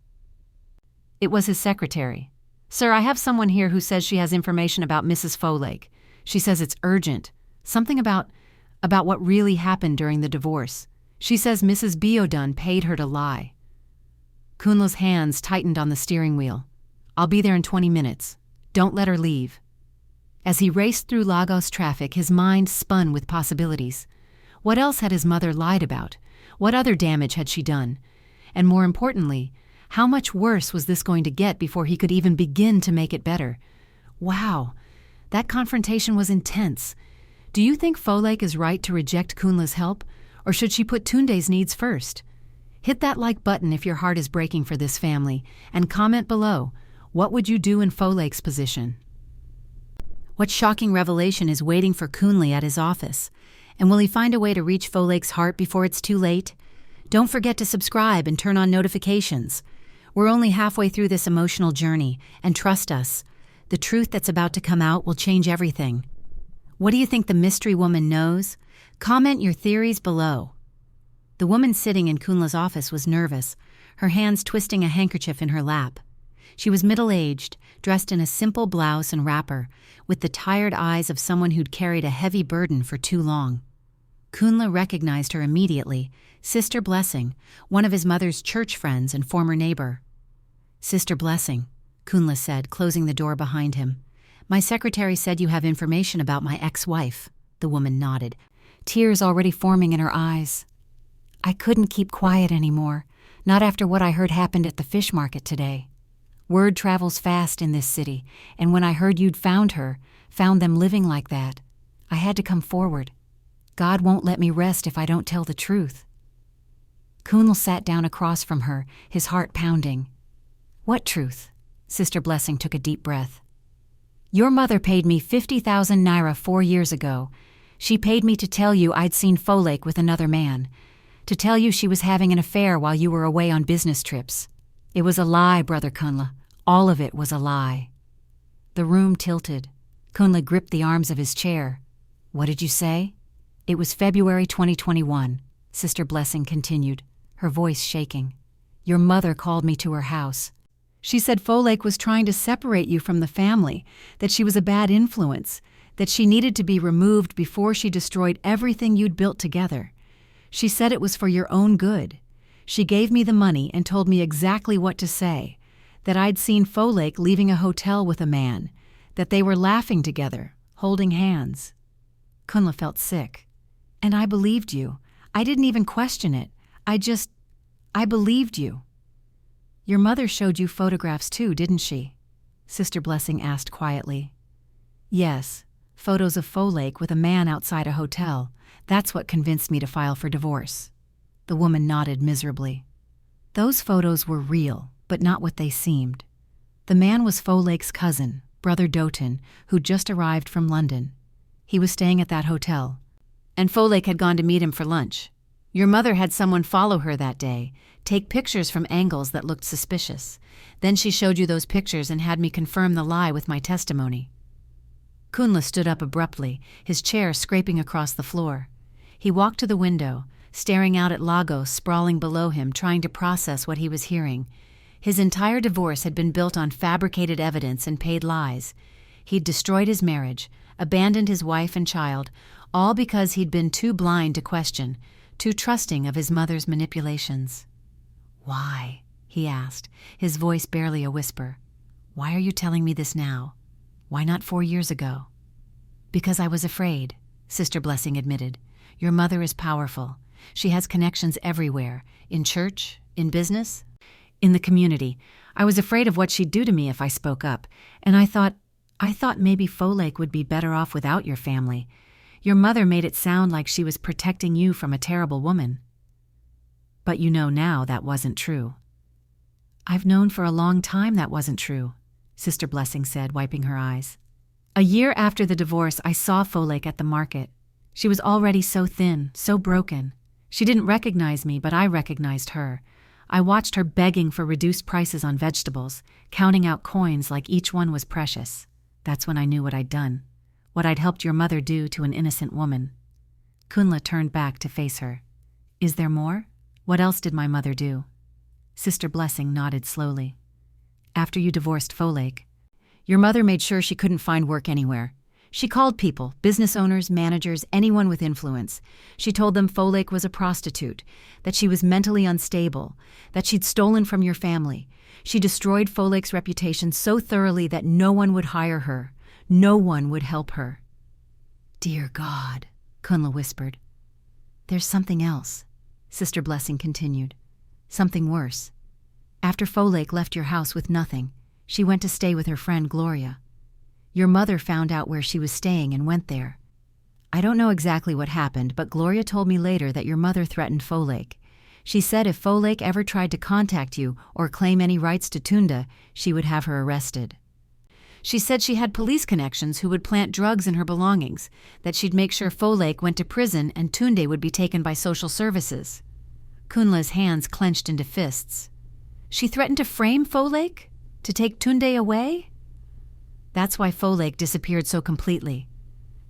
It was his secretary. "Sir, I have someone here who says she has information about Mrs. Folake. She says it's urgent. Something about what really happened during the divorce. She says Mrs. Biodun paid her to lie." Kunle's hands tightened on the steering wheel. "I'll be there in 20 minutes. Don't let her leave." As he raced through Lagos traffic, his mind spun with possibilities. What else had his mother lied about? What other damage had she done? And more importantly, how much worse was this going to get before he could even begin to make it better? Wow, that confrontation was intense. Do you think Folake is right to reject Kunle's help, or should she put Tunde's needs first? Hit that like button if your heart is breaking for this family, and comment below, what would you do in Folake's position? What shocking revelation is waiting for Kunle at his office? And will he find a way to reach Folake's heart before it's too late? Don't forget to subscribe and turn on notifications. We're only halfway through this emotional journey, and trust us, the truth that's about to come out will change everything. What do you think the mystery woman knows? Comment your theories below. The woman sitting in Kunle's office was nervous, her hands twisting a handkerchief in her lap. She was middle-aged, dressed in a simple blouse and wrapper, with the tired eyes of someone who'd carried a heavy burden for too long. Kunle recognized her immediately, Sister Blessing, one of his mother's church friends and former neighbor. "Sister Blessing," Kunle said, closing the door behind him. "My secretary said you have information about my ex-wife." The woman nodded, tears already forming in her eyes. "I couldn't keep quiet anymore, not after what I heard happened at the fish market today. Word travels fast in this city, and when I heard you'd found them living like that, I had to come forward. God won't let me rest if I don't tell the truth." Kunle sat down across from her, his heart pounding. "What truth?" Sister Blessing took a deep breath. "Your mother paid me 50,000 naira 4 years ago. She paid me to tell you I'd seen Folake with another man, to tell you she was having an affair while you were away on business trips. It was a lie, Brother Kunle. All of it was a lie." The room tilted. Kunle gripped the arms of his chair. "What did you say?" "It was February 2021, Sister Blessing continued, her voice shaking. "Your mother called me to her house. She said Folake was trying to separate you from the family, that she was a bad influence, that she needed to be removed before she destroyed everything you'd built together. She said it was for your own good. She gave me the money and told me exactly what to say, that I'd seen Folake leaving a hotel with a man, that they were laughing together, holding hands. Kunle felt sick. And I believed you. I didn't even question it. I believed you. Your mother showed you photographs too, didn't she? Sister Blessing asked quietly. Yes, photos of Folake with a man outside a hotel. That's what convinced me to file for divorce. The woman nodded miserably. Those photos were real, but not what they seemed. The man was Folake's cousin, Brother Doughton, who'd just arrived from London. He was staying at that hotel, and Folake had gone to meet him for lunch. Your mother had someone follow her that day, take pictures from angles that looked suspicious. Then she showed you those pictures and had me confirm the lie with my testimony. Kunle stood up abruptly, his chair scraping across the floor. He walked to the window, staring out at Lagos sprawling below him, trying to process what he was hearing. His entire divorce had been built on fabricated evidence and paid lies. He'd destroyed his marriage, abandoned his wife and child, all because he'd been too blind to question, too trusting of his mother's manipulations. Why? He asked, his voice barely a whisper. Why are you telling me this now? Why not 4 years ago? Because I was afraid, Sister Blessing admitted. Your mother is powerful. She has connections everywhere, in church, in business, in the community. I was afraid of what she'd do to me if I spoke up, and I thought maybe Folake would be better off without your family. Your mother made it sound like she was protecting you from a terrible woman. But you know now that wasn't true. I've known for a long time that wasn't true, Sister Blessing said, wiping her eyes. A year after the divorce, I saw Folake at the market. She was already so thin, so broken. She didn't recognize me, but I recognized her. I watched her begging for reduced prices on vegetables, counting out coins like each one was precious. That's when I knew what I'd done, what I'd helped your mother do to an innocent woman. Kunle turned back to face her. Is there more? What else did my mother do? Sister Blessing nodded slowly. After you divorced Folake, your mother made sure she couldn't find work anywhere. She called people, business owners, managers, anyone with influence. She told them Folake was a prostitute, that she was mentally unstable, that she'd stolen from your family. She destroyed Folake's reputation so thoroughly that no one would hire her. No one would help her. Dear God, Kunle whispered. There's something else, Sister Blessing continued. Something worse. After Folake left your house with nothing, she went to stay with her friend Gloria. Your mother found out where she was staying and went there. I don't know exactly what happened, but Gloria told me later that your mother threatened Folake. She said if Folake ever tried to contact you or claim any rights to Tunde, she would have her arrested. She said she had police connections who would plant drugs in her belongings, that she'd make sure Folake went to prison and Tunde would be taken by social services. Kunle's hands clenched into fists. She threatened to frame Folake? To take Tunde away? That's why Folake disappeared so completely.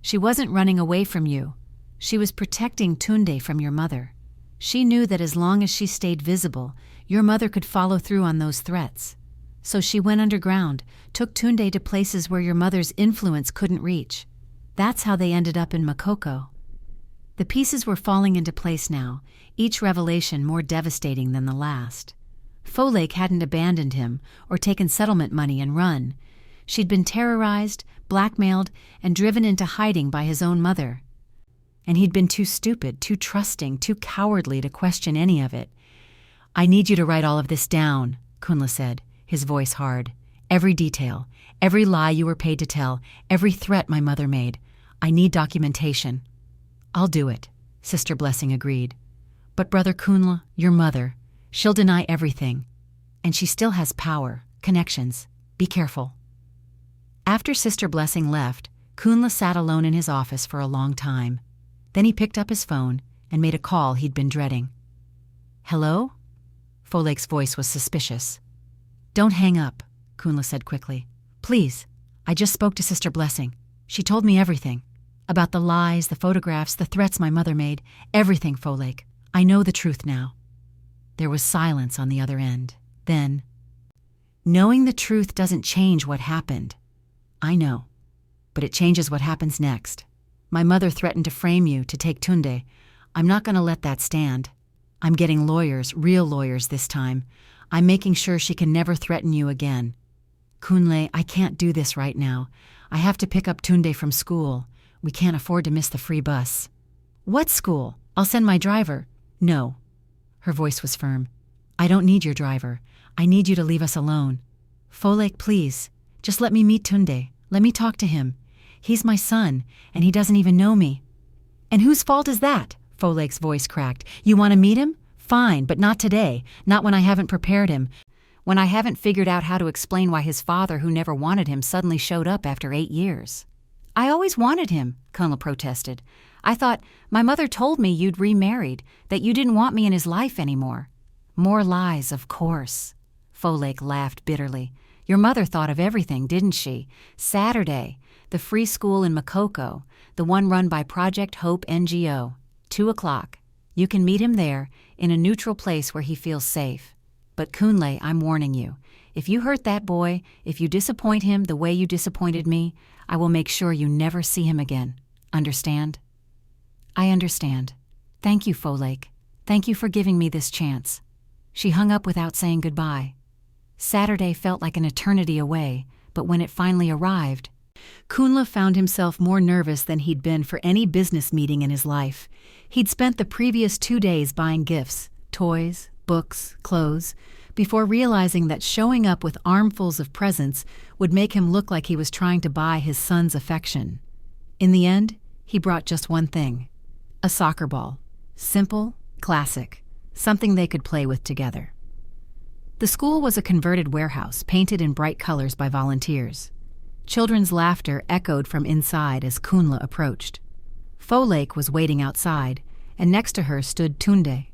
She wasn't running away from you. She was protecting Tunde from your mother. She knew that as long as she stayed visible, your mother could follow through on those threats. So she went underground, took Tunde to places where your mother's influence couldn't reach. That's how they ended up in Makoko. The pieces were falling into place now, each revelation more devastating than the last. Folake hadn't abandoned him or taken settlement money and run. She'd been terrorized, blackmailed, and driven into hiding by his own mother. And he'd been too stupid, too trusting, too cowardly to question any of it. I need you to write all of this down, Kunle said, his voice hard. Every detail, every lie you were paid to tell, every threat my mother made. I need documentation. I'll do it, Sister Blessing agreed. But Brother Kunle, your mother, she'll deny everything. And she still has power, connections. Be careful. After Sister Blessing left, Kunle sat alone in his office for a long time. Then he picked up his phone and made a call he'd been dreading. Hello? Folake's voice was suspicious. Don't hang up, Kunle said quickly. Please, I just spoke to Sister Blessing. She told me everything. About the lies, the photographs, the threats my mother made. Everything, Folake. I know the truth now. There was silence on the other end. Then, knowing the truth doesn't change what happened. I know, but it changes what happens next. My mother threatened to frame you to take Tunde. I'm not going to let that stand. I'm getting lawyers, real lawyers this time. I'm making sure she can never threaten you again. Kunle, I can't do this right now. I have to pick up Tunde from school. We can't afford to miss the free bus. What school? I'll send my driver. No. Her voice was firm. I don't need your driver. I need you to leave us alone. Folake, please. Just let me meet Tunde. Let me talk to him. He's my son, and he doesn't even know me. And whose fault is that? Folake's voice cracked. You want to meet him? Fine, but not today. Not when I haven't prepared him. When I haven't figured out how to explain why his father, who never wanted him, suddenly showed up after 8 years. I always wanted him, Kunle protested. I thought, my mother told me you'd remarried, that you didn't want me in his life anymore. More lies, of course. Folake laughed bitterly. Your mother thought of everything, didn't she? Saturday, the free school in Makoko, the one run by Project Hope NGO. 2 o'clock. You can meet him there, in a neutral place where he feels safe. But Kunle, I'm warning you. If you hurt that boy, if you disappoint him the way you disappointed me, I will make sure you never see him again. Understand? I understand. Thank you, Folake. Thank you for giving me this chance. She hung up without saying goodbye. Saturday felt like an eternity away, but when it finally arrived, Kunle found himself more nervous than he'd been for any business meeting in his life. He'd spent the previous 2 days buying gifts, toys, books, clothes, before realizing that showing up with armfuls of presents would make him look like he was trying to buy his son's affection. In the end, he brought just one thing: a soccer ball. Simple, classic, something they could play with together. The school was a converted warehouse painted in bright colors by volunteers. Children's laughter echoed from inside as Kunle approached. Folake was waiting outside, and next to her stood Tunde.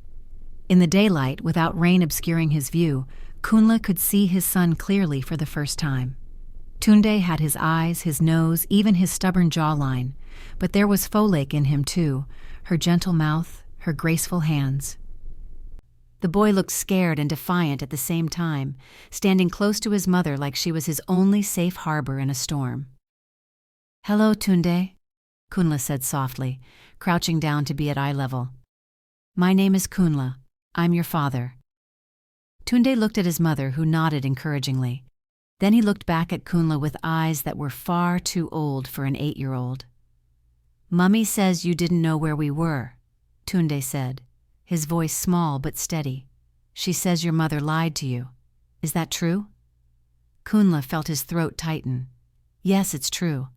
In the daylight, without rain obscuring his view, Kunle could see his son clearly for the first time. Tunde had his eyes, his nose, even his stubborn jawline, but there was Folake in him too, her gentle mouth, her graceful hands. The boy looked scared and defiant at the same time, standing close to his mother like she was his only safe harbor in a storm. Hello, Tunde, Kunle said softly, crouching down to be at eye level. My name is Kunle. I'm your father. Tunde looked at his mother, who nodded encouragingly. Then he looked back at Kunle with eyes that were far too old for an 8-year-old. Mummy says you didn't know where we were, Tunde said, his voice small but steady. She says your mother lied to you. Is that true? Kunle felt his throat tighten. Yes, it's true.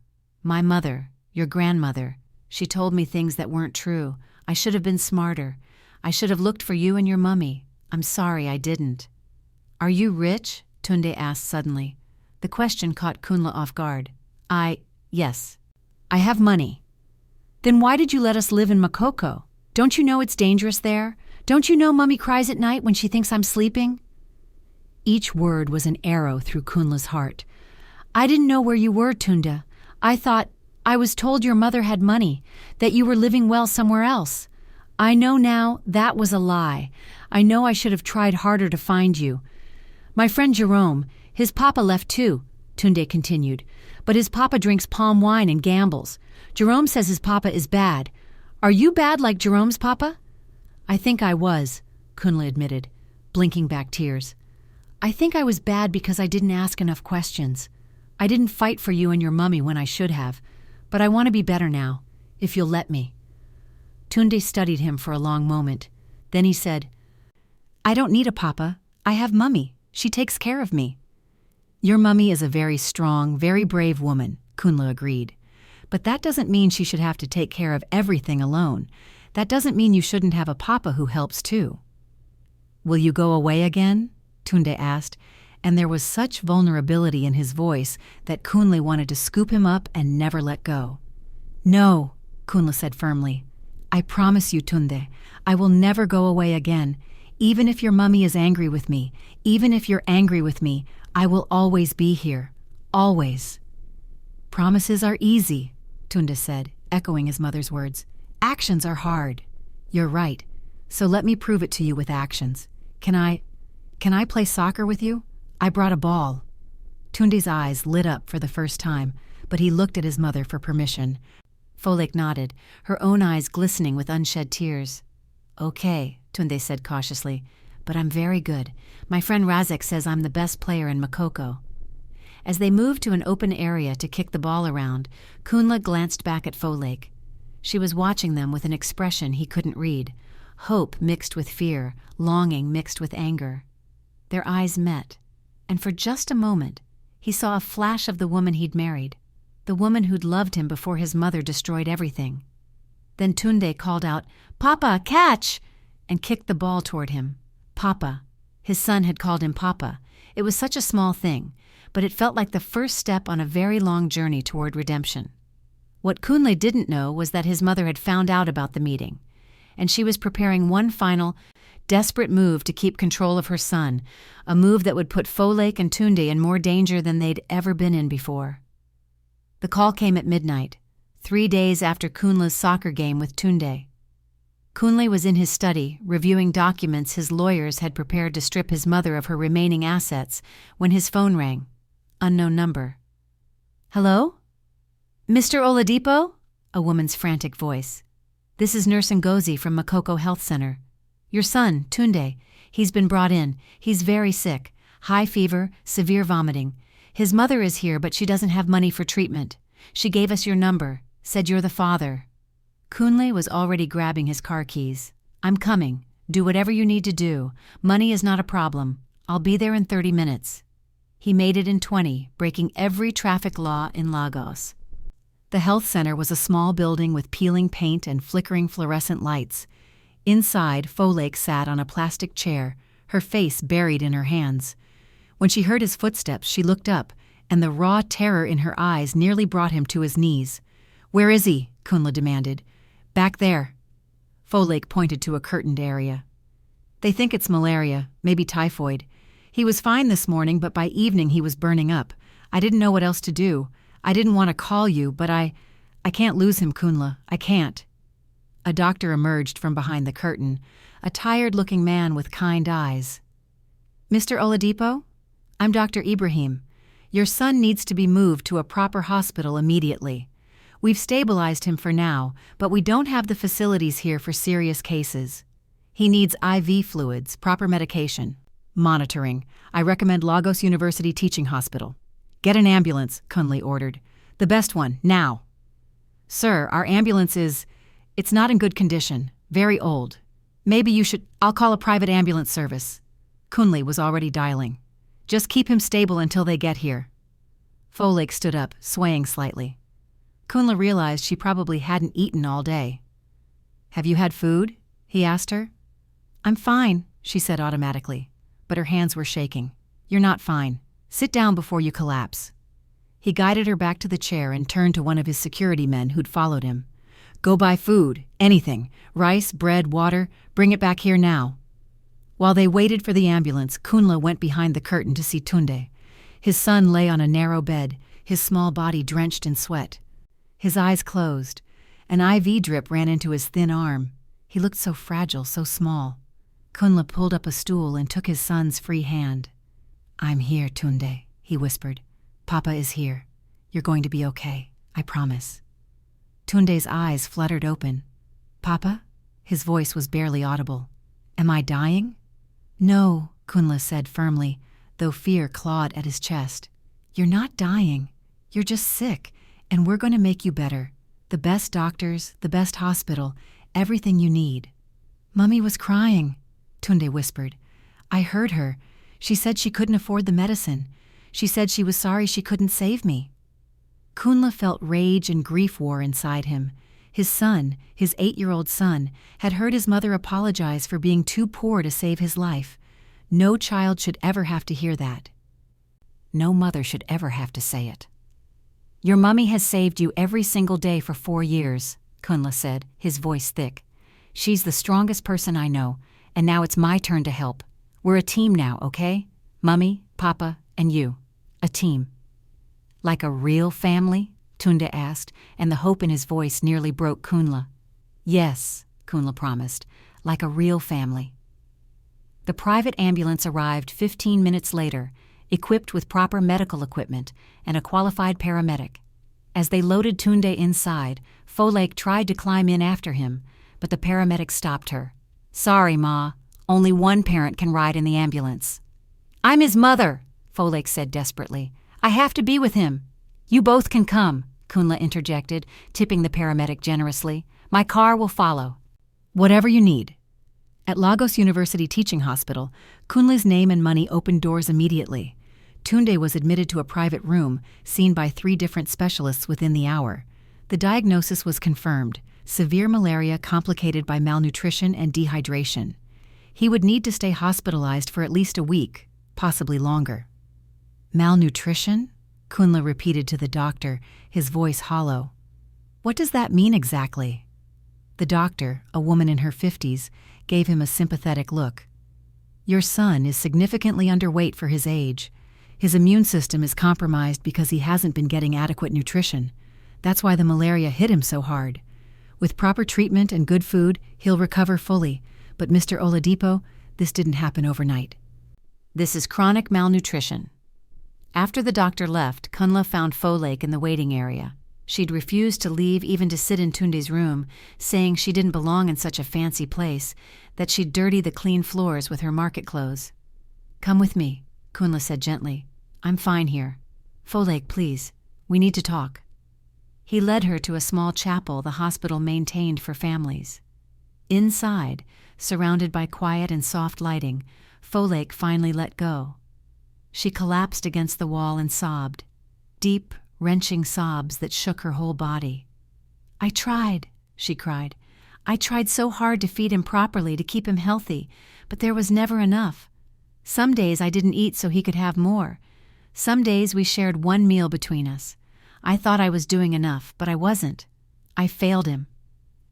My mother, your grandmother, she told me things that weren't true. I should have been smarter. I should have looked for you and your mummy. I'm sorry I didn't. Are you rich? Tunde asked suddenly. The question caught Kunle off guard. Yes. I have money. Then why did you let us live in Makoko? Don't you know it's dangerous there? Don't you know Mummy cries at night when she thinks I'm sleeping? Each word was an arrow through Kunle's heart. I didn't know where you were, Tunde. I was told your mother had money, that you were living well somewhere else. I know now that was a lie. I know I should have tried harder to find you. My friend Jerome, his papa left too, Tunde continued, but his papa drinks palm wine and gambles. Jerome says his papa is bad. Are you bad like Jerome's papa? I think I was, Kunle admitted, blinking back tears. I think I was bad because I didn't ask enough questions. I didn't fight for you and your mummy when I should have, but I want to be better now, if you'll let me. Tunde studied him for a long moment. Then he said, I don't need a papa. I have Mummy. She takes care of me. Your mummy is a very strong, very brave woman, Kunle agreed. But that doesn't mean she should have to take care of everything alone. That doesn't mean you shouldn't have a papa who helps too. Will you go away again? Tunde asked, and there was such vulnerability in his voice that Kunle wanted to scoop him up and never let go. No, Kunle said firmly. I promise you, Tunde, I will never go away again. Even if your mummy is angry with me, even if you're angry with me, I will always be here. Always. Promises are easy, Tunde said, echoing his mother's words. Actions are hard. You're right. So let me prove it to you with actions. Can I play soccer with you? I brought a ball. Tunde's eyes lit up for the first time, but he looked at his mother for permission. Folake nodded, her own eyes glistening with unshed tears. Okay, Tunde said cautiously, but I'm very good. My friend Razek says I'm the best player in Makoko. As they moved to an open area to kick the ball around, Kunle glanced back at Folake. She was watching them with an expression he couldn't read, hope mixed with fear, longing mixed with anger. Their eyes met, and for just a moment, he saw a flash of the woman he'd married, the woman who'd loved him before his mother destroyed everything. Then Tunde called out, "Papa, catch!" and kicked the ball toward him. Papa. His son had called him Papa. It was such a small thing, but it felt like the first step on a very long journey toward redemption. What Kunle didn't know was that his mother had found out about the meeting, and she was preparing one final, desperate move to keep control of her son, a move that would put Folake and Tunde in more danger than they'd ever been in before. The call came at midnight, 3 days after Kunle's soccer game with Tunde. Kunle was in his study, reviewing documents his lawyers had prepared to strip his mother of her remaining assets, when his phone rang. Unknown number. "Hello? Mr. Oladipo?" A woman's frantic voice. "This is Nurse Ngozi from Makoko Health Center. Your son, Tunde, he's been brought in. He's very sick. High fever, severe vomiting. His mother is here, but she doesn't have money for treatment. She gave us your number, said you're the father." Kunle was already grabbing his car keys. "I'm coming. Do whatever you need to do. Money is not a problem. I'll be there in 30 minutes. He made it in 20, breaking every traffic law in Lagos. The health center was a small building with peeling paint and flickering fluorescent lights. Inside, Folake sat on a plastic chair, her face buried in her hands. When she heard his footsteps, she looked up, and the raw terror in her eyes nearly brought him to his knees. "Where is he?" Kunle demanded. "Back there." Folake pointed to a curtained area. "They think it's malaria, maybe typhoid. He was fine this morning, but by evening he was burning up. I didn't know what else to do. I didn't want to call you, but I can't lose him, Kunle. I can't." A doctor emerged from behind the curtain, a tired-looking man with kind eyes. "Mr. Oladipo? I'm Dr. Ibrahim. Your son needs to be moved to a proper hospital immediately. We've stabilized him for now, but we don't have the facilities here for serious cases. He needs IV fluids, proper medication, monitoring. I recommend Lagos University Teaching Hospital." "Get an ambulance," Kunle ordered. "The best one, now." "Sir, our ambulance it's not in good condition, very old. Maybe you should, I'll call a private ambulance service." Kunle was already dialing. "Just keep him stable until they get here." Folake stood up, swaying slightly. Kunle realized she probably hadn't eaten all day. "Have you had food?" he asked her. "I'm fine," she said automatically, but her hands were shaking. "You're not fine. Sit down before you collapse." He guided her back to the chair and turned to one of his security men who'd followed him. "Go buy food, anything, rice, bread, water, bring it back here now." While they waited for the ambulance, Kunle went behind the curtain to see Tunde. His son lay on a narrow bed, his small body drenched in sweat. His eyes closed. An IV drip ran into his thin arm. He looked so fragile, so small. Kunle pulled up a stool and took his son's free hand. "I'm here, Tunde," he whispered. "Papa is here. You're going to be okay, I promise." Tunde's eyes fluttered open. "Papa?" His voice was barely audible. "Am I dying?" "No," Kunle said firmly, though fear clawed at his chest. "You're not dying. You're just sick, and we're going to make you better. The best doctors, the best hospital, everything you need." "Mummy was crying," Tunde whispered. "I heard her. She said she couldn't afford the medicine. She said she was sorry she couldn't save me." Kunle felt rage and grief war inside him. His son, his 8-year-old son, had heard his mother apologize for being too poor to save his life. No child should ever have to hear that. No mother should ever have to say it. "Your mummy has saved you every single day for 4 years, Kunle said, his voice thick. "She's the strongest person I know, and now it's my turn to help. We're a team now, okay? Mummy, Papa, and you. A team." "Like a real family?" Tunde asked, and the hope in his voice nearly broke Kunle. "Yes," Kunle promised, "like a real family." The private ambulance arrived 15 minutes later, equipped with proper medical equipment and a qualified paramedic. As they loaded Tunde inside, Folake tried to climb in after him, but the paramedic stopped her. "Sorry, Ma. Only one parent can ride in the ambulance." "I'm his mother," Folake said desperately. "I have to be with him." "You both can come," Kunle interjected, tipping the paramedic generously. "My car will follow." "Whatever you need." At Lagos University Teaching Hospital, Kunle's name and money opened doors immediately. Tunde was admitted to a private room, seen by 3 different specialists within the hour. The diagnosis was confirmed: severe malaria complicated by malnutrition and dehydration. He would need to stay hospitalized for at least a week, possibly longer. "Malnutrition?" Kunle repeated to the doctor, his voice hollow. "What does that mean exactly?" The doctor, a woman in her 50s, gave him a sympathetic look. "Your son is significantly underweight for his age. His immune system is compromised because he hasn't been getting adequate nutrition. That's why the malaria hit him so hard. With proper treatment and good food, he'll recover fully. But Mr. Oladipo, this didn't happen overnight. This is chronic malnutrition." After the doctor left, Kunle found Folake in the waiting area. She'd refused to leave even to sit in Tunde's room, saying she didn't belong in such a fancy place, that she'd dirty the clean floors with her market clothes. "Come with me," Kunle said gently. "I'm fine here. Folake, please. We need to talk." He led her to a small chapel the hospital maintained for families. Inside, surrounded by quiet and soft lighting, Folake finally let go. She collapsed against the wall and sobbed, deep, wrenching sobs that shook her whole body. "I tried," she cried. "I tried so hard to feed him properly, to keep him healthy, but there was never enough. Some days I didn't eat so he could have more. Some days we shared one meal between us. I thought I was doing enough, but I wasn't. I failed him."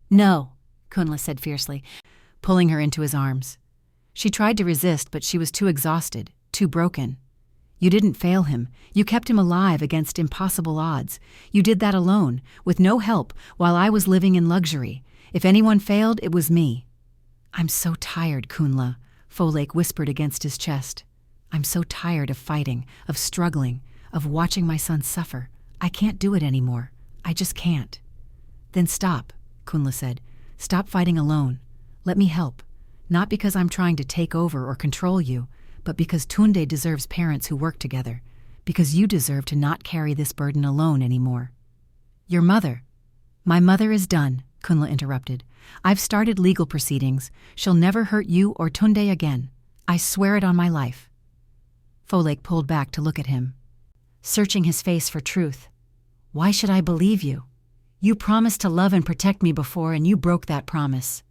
"No," Kunle said fiercely, pulling her into his arms. She tried to resist, but she was too exhausted, too broken. "You didn't fail him. You kept him alive against impossible odds. You did that alone, with no help, while I was living in luxury. If anyone failed, it was me." "I'm so tired, Kunle," Folake whispered against his chest. "I'm so tired of fighting, of struggling, of watching my son suffer. I can't do it anymore. I just can't." "Then stop," Kunle said. "Stop fighting alone. Let me help. Not because I'm trying to take over or control you, but because Tunde deserves parents who work together. Because you deserve to not carry this burden alone anymore." "Your mother." "My mother is done," Kunle interrupted. "I've started legal proceedings. She'll never hurt you or Tunde again. I swear it on my life." Folake pulled back to look at him, searching his face for truth. "Why should I believe you? You promised to love and protect me before, and you broke that promise."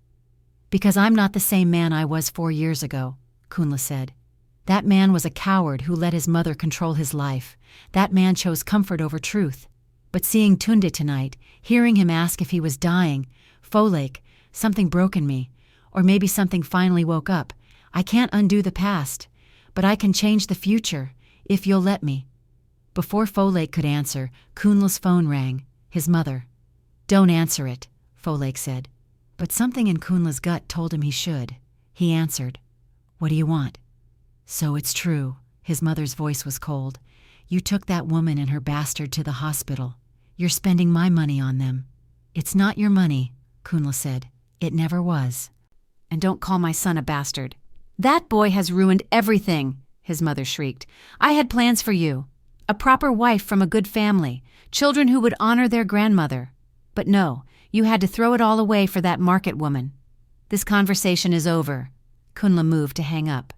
"Because I'm not the same man I was 4 years ago," Kunle said. "That man was a coward who let his mother control his life. That man chose comfort over truth. But seeing Tunde tonight, hearing him ask if he was dying, Folake, something broke in me. Or maybe something finally woke up. I can't undo the past, but I can change the future, if you'll let me." Before Folake could answer, Kunle's phone rang, his mother. "Don't answer it," Folake said. But something in Kunle's gut told him he should. He answered, "What do you want?" "So it's true," his mother's voice was cold. "You took that woman and her bastard to the hospital. You're spending my money on them." "It's not your money," Kunle said. "It never was. And don't call my son a bastard." "That boy has ruined everything," his mother shrieked. "I had plans for you. A proper wife from a good family, children who would honor their grandmother. But no, you had to throw it all away for that market woman. This conversation is over." Kunle moved to hang up.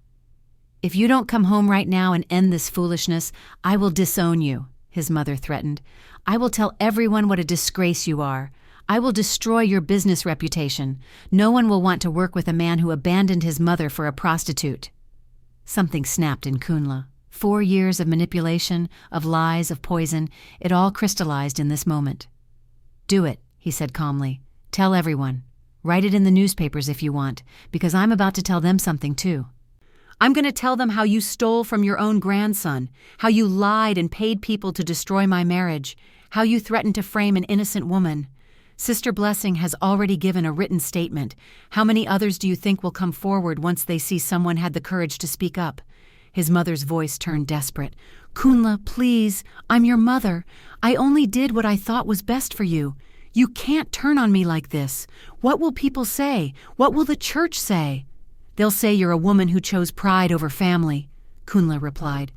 "If you don't come home right now and end this foolishness, I will disown you," his mother threatened. "I will tell everyone what a disgrace you are. I will destroy your business reputation. No one will want to work with a man who abandoned his mother for a prostitute." Something snapped in Kunle. 4 years of manipulation, of lies, of poison, it all crystallized in this moment. "Do it," he said calmly. "Tell everyone. Write it in the newspapers if you want, because I'm about to tell them something too. I'm going to tell them how you stole from your own grandson, how you lied and paid people to destroy my marriage, how you threatened to frame an innocent woman. Sister Blessing has already given a written statement. How many others do you think will come forward once they see someone had the courage to speak up?" His mother's voice turned desperate. "Kunle, please, I'm your mother. I only did what I thought was best for you. You can't turn on me like this. What will people say? What will the church say?" "They'll say you're a woman who chose pride over family," Kunle replied.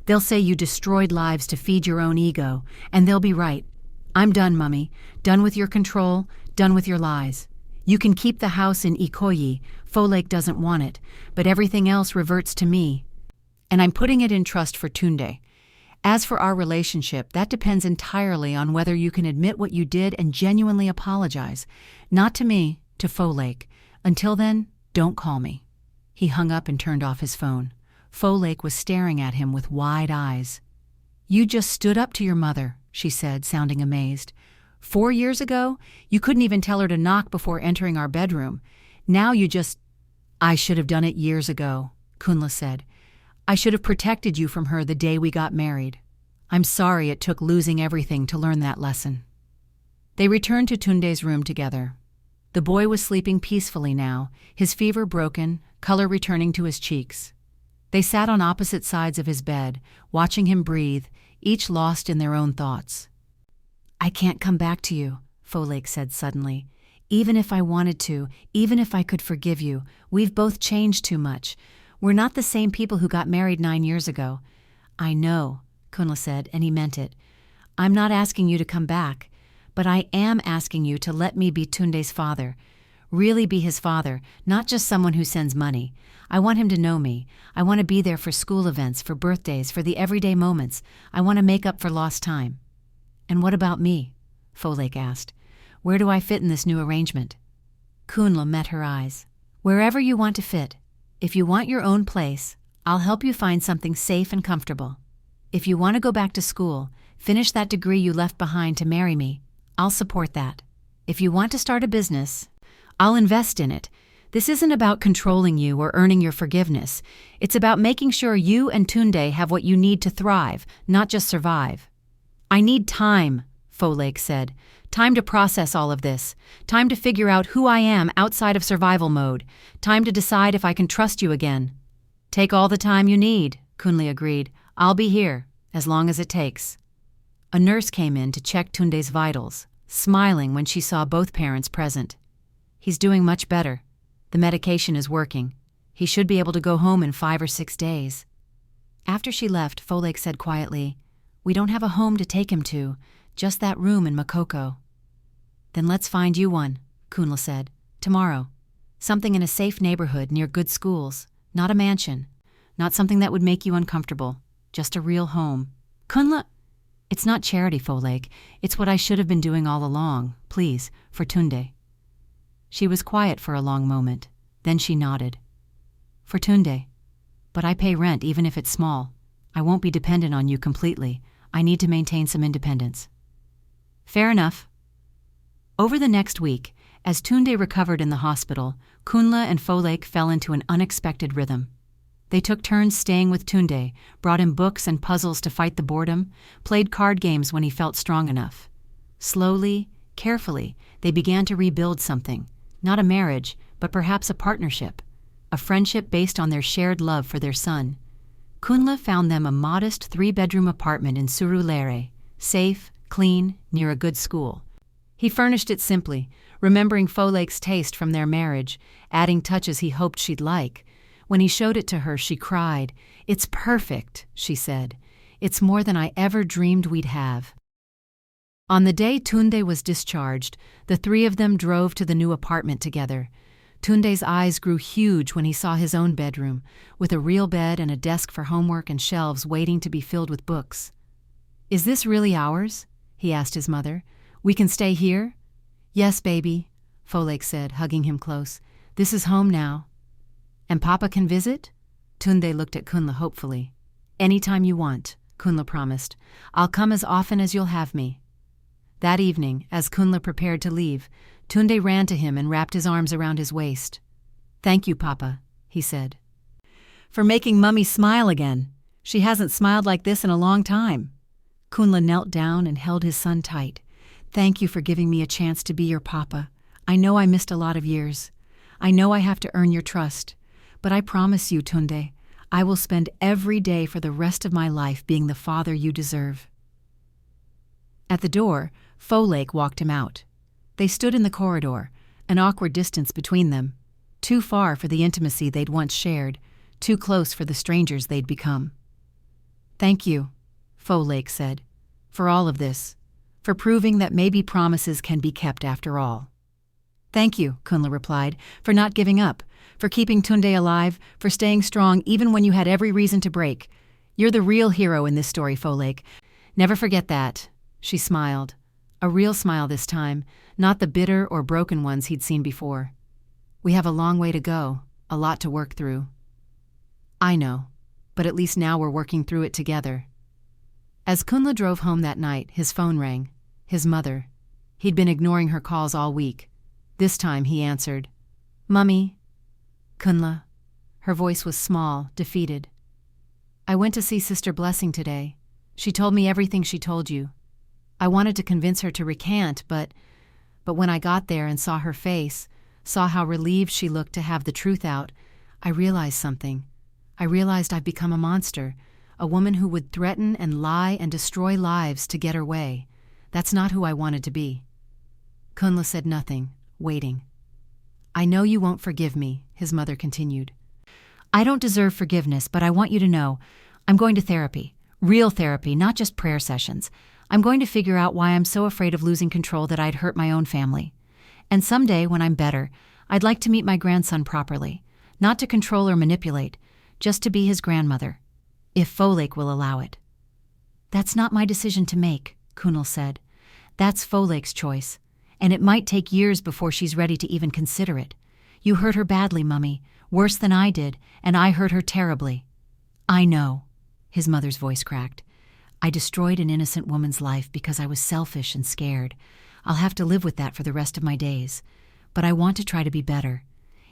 "They'll say you destroyed lives to feed your own ego, and they'll be right. I'm done, Mummy. Done with your control, done with your lies. You can keep the house in Ikoyi. Folake doesn't want it, but everything else reverts to me. And I'm putting it in trust for Tunde. As for our relationship, that depends entirely on whether you can admit what you did and genuinely apologize. Not to me, to Folake. Until then, don't call me." He hung up and turned off his phone. Folake was staring at him with wide eyes. "You just stood up to your mother," she said, sounding amazed. 4 years ago, you couldn't even tell her to knock before entering our bedroom. Now you just— "I should have done it years ago," Kunle said. "I should have protected you from her the day we got married. I'm sorry it took losing everything to learn that lesson." They returned to Tunde's room together. The boy was sleeping peacefully now, his fever broken, color returning to his cheeks. They sat on opposite sides of his bed, watching him breathe, each lost in their own thoughts. "I can't come back to you," Folake said suddenly. "Even if I wanted to, even if I could forgive you, we've both changed too much. We're not the same people who got married 9 years ago." "I know," Kunle said, and he meant it. "I'm not asking you to come back, but I am asking you to let me be Tunde's father. Really be his father, not just someone who sends money. I want him to know me. I want to be there for school events, for birthdays, for the everyday moments. I want to make up for lost time." "And what about me?" Folake asked. "Where do I fit in this new arrangement?" Kunle met her eyes. "Wherever you want to fit. If you want your own place, I'll help you find something safe and comfortable. If you want to go back to school, finish that degree you left behind to marry me, I'll support that. If you want to start a business, I'll invest in it. This isn't about controlling you or earning your forgiveness. It's about making sure you and Tunde have what you need to thrive, not just survive." "I need time," Folake said. "Time to process all of this. Time to figure out who I am outside of survival mode. Time to decide if I can trust you again." "Take all the time you need," Kunle agreed. "I'll be here, as long as it takes." A nurse came in to check Tunde's vitals, smiling when she saw both parents present. "He's doing much better. The medication is working. He should be able to go home in 5 or 6 days." After she left, Folake said quietly, "We don't have a home to take him to, just that room in Makoko." "Then let's find you one," Kunle said. "Tomorrow. Something in a safe neighborhood near good schools. Not a mansion. Not something that would make you uncomfortable. Just a real home." "Kunle—" "It's not charity, Folake. It's what I should have been doing all along. Please, for Tunde." She was quiet for a long moment. Then she nodded. "For Tunde. But I pay rent even if it's small. I won't be dependent on you completely. I need to maintain some independence." "Fair enough." Over the next week, as Tunde recovered in the hospital, Kunle and Folake fell into an unexpected rhythm. They took turns staying with Tunde, brought him books and puzzles to fight the boredom, played card games when he felt strong enough. Slowly, carefully, they began to rebuild something. Not a marriage, but perhaps a partnership. A friendship based on their shared love for their son. Kunle found them a modest 3-bedroom apartment in Surulere, safe, clean, near a good school. He furnished it simply, remembering Folake's taste from their marriage, adding touches he hoped she'd like. When he showed it to her, she cried. "It's perfect," she said. "It's more than I ever dreamed we'd have." On the day Tunde was discharged, the 3 of them drove to the new apartment together. Tunde's eyes grew huge when he saw his own bedroom, with a real bed and a desk for homework and shelves waiting to be filled with books. "Is this really ours?" he asked his mother. "We can stay here?" "Yes, baby," Folake said, hugging him close. "This is home now." "And Papa can visit?" Tunde looked at Kunle hopefully. "Anytime you want," Kunle promised. "I'll come as often as you'll have me." That evening, as Kunle prepared to leave, Tunde ran to him and wrapped his arms around his waist. "Thank you, Papa," he said. "For making Mummy smile again. She hasn't smiled like this in a long time." Kunle knelt down and held his son tight. "Thank you for giving me a chance to be your papa. I know I missed a lot of years. I know I have to earn your trust. But I promise you, Tunde, I will spend every day for the rest of my life being the father you deserve." At the door, Folake walked him out. They stood in the corridor, an awkward distance between them, too far for the intimacy they'd once shared, too close for the strangers they'd become. "Thank you," Folake said, "for all of this, for proving that maybe promises can be kept after all." "Thank you," Kunle replied, "for not giving up, for keeping Tunde alive, for staying strong even when you had every reason to break. You're the real hero in this story, Folake. Never forget that." She smiled, a real smile this time, not the bitter or broken ones he'd seen before. "We have a long way to go, a lot to work through." "I know, but at least now we're working through it together." As Kunle drove home that night, his phone rang. His mother. He'd been ignoring her calls all week. This time he answered. "Mummy." "Kunle." Her voice was small, defeated. "I went to see Sister Blessing today. She told me everything she told you. I wanted to convince her to recant, but when I got there and saw her face, saw how relieved she looked to have the truth out, I realized something. I realized I've become a monster, a woman who would threaten and lie and destroy lives to get her way. That's not who I wanted to be." Kunle said nothing, waiting. "I know you won't forgive me," his mother continued. "I don't deserve forgiveness, but I want you to know, I'm going to therapy. Real therapy, not just prayer sessions. I'm going to figure out why I'm so afraid of losing control that I'd hurt my own family. And someday, when I'm better, I'd like to meet my grandson properly, not to control or manipulate, just to be his grandmother, if Folake will allow it." "That's not my decision to make," Kunle said. "That's Folake's choice, and it might take years before she's ready to even consider it. You hurt her badly, Mummy, worse than I did, and I hurt her terribly." "I know," his mother's voice cracked. "I destroyed an innocent woman's life because I was selfish and scared. I'll have to live with that for the rest of my days. But I want to try to be better,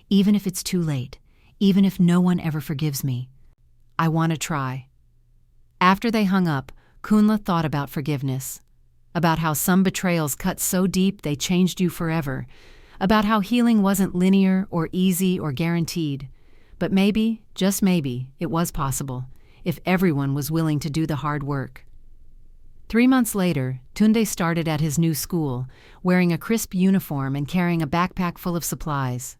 even if it's too late, even if no one ever forgives me. I want to try." After they hung up, Kunle thought about forgiveness, about how some betrayals cut so deep they changed you forever, about how healing wasn't linear or easy or guaranteed. But maybe, just maybe, it was possible, if everyone was willing to do the hard work. 3 months later, Tunde started at his new school, wearing a crisp uniform and carrying a backpack full of supplies.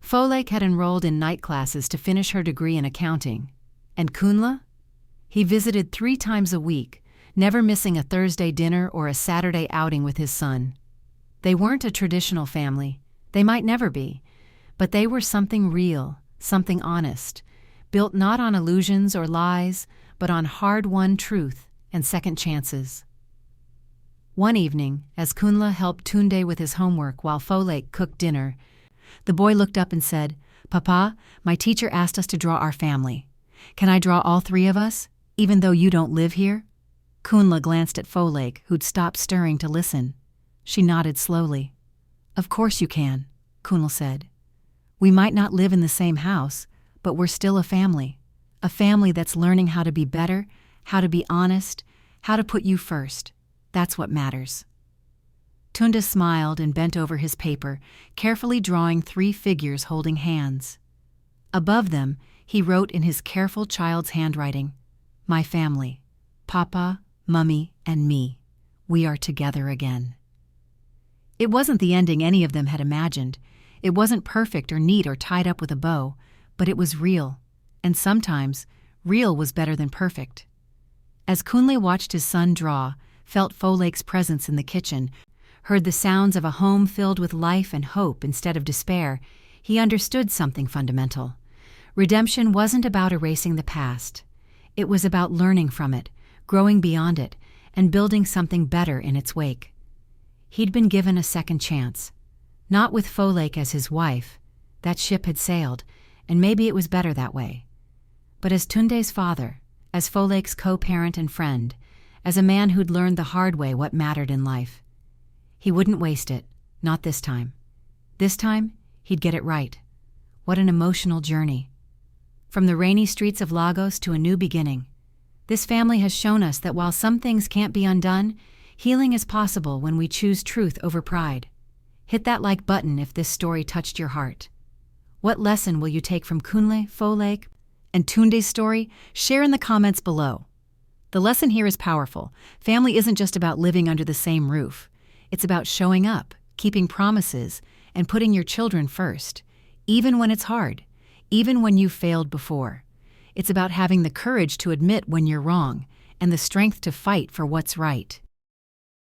Folake had enrolled in night classes to finish her degree in accounting. And Kunle? He visited 3 times a week, never missing a Thursday dinner or a Saturday outing with his son. They weren't a traditional family. They might never be. But they were something real, something honest, built not on illusions or lies, but on hard-won truth and second chances. One evening, as Kunle helped Tunde with his homework while Folake cooked dinner, the boy looked up and said, "Papa, my teacher asked us to draw our family. Can I draw all 3 of us, even though you don't live here?" Kunle glanced at Folake, who'd stopped stirring to listen. She nodded slowly. "Of course you can," Kunle said. "We might not live in the same house, but we're still a family that's learning how to be better, how to be honest, how to put you first. That's what matters." Tunde smiled and bent over his paper, carefully drawing 3 figures holding hands. Above them, he wrote in his careful child's handwriting, "My family, Papa, Mummy, and me. We are together again." It wasn't the ending any of them had imagined. It wasn't perfect or neat or tied up with a bow, but it was real. And sometimes, real was better than perfect. As Kunle watched his son draw, felt Folake's presence in the kitchen, heard the sounds of a home filled with life and hope instead of despair, he understood something fundamental. Redemption wasn't about erasing the past. It was about learning from it, growing beyond it, and building something better in its wake. He'd been given a second chance. Not with Folake as his wife. That ship had sailed, and maybe it was better that way. But as Tunde's father, as Folake's co-parent and friend, as a man who'd learned the hard way what mattered in life. He wouldn't waste it, not this time. This time, he'd get it right. What an emotional journey. From the rainy streets of Lagos to a new beginning. This family has shown us that while some things can't be undone, healing is possible when we choose truth over pride. Hit that like button if this story touched your heart. What lesson will you take from Kunle, Folake, And Tunde's story? Share in the comments below. The lesson here is powerful. Family isn't just about living under the same roof. It's about showing up, keeping promises, and putting your children first, even when it's hard, even when you've failed before. It's about having the courage to admit when you're wrong and the strength to fight for what's right.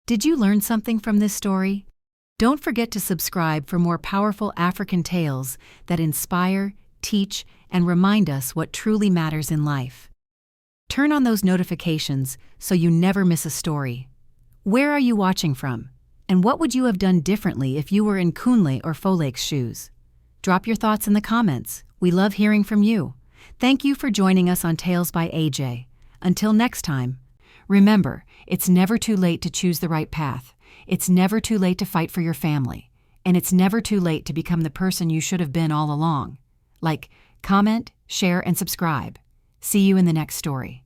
Did you learn something from this story? Don't forget to subscribe for more powerful African tales that inspire, teach, and remind us what truly matters in life. Turn on those notifications so you never miss a story. Where are you watching from? And what would you have done differently if you were in Kunle or Folake's shoes? Drop your thoughts in the comments. We love hearing from you. Thank you for joining us on Tales by AJ. Until next time, remember, it's never too late to choose the right path. It's never too late to fight for your family. And it's never too late to become the person you should have been all along. Like, comment, share, and subscribe. See you in the next story.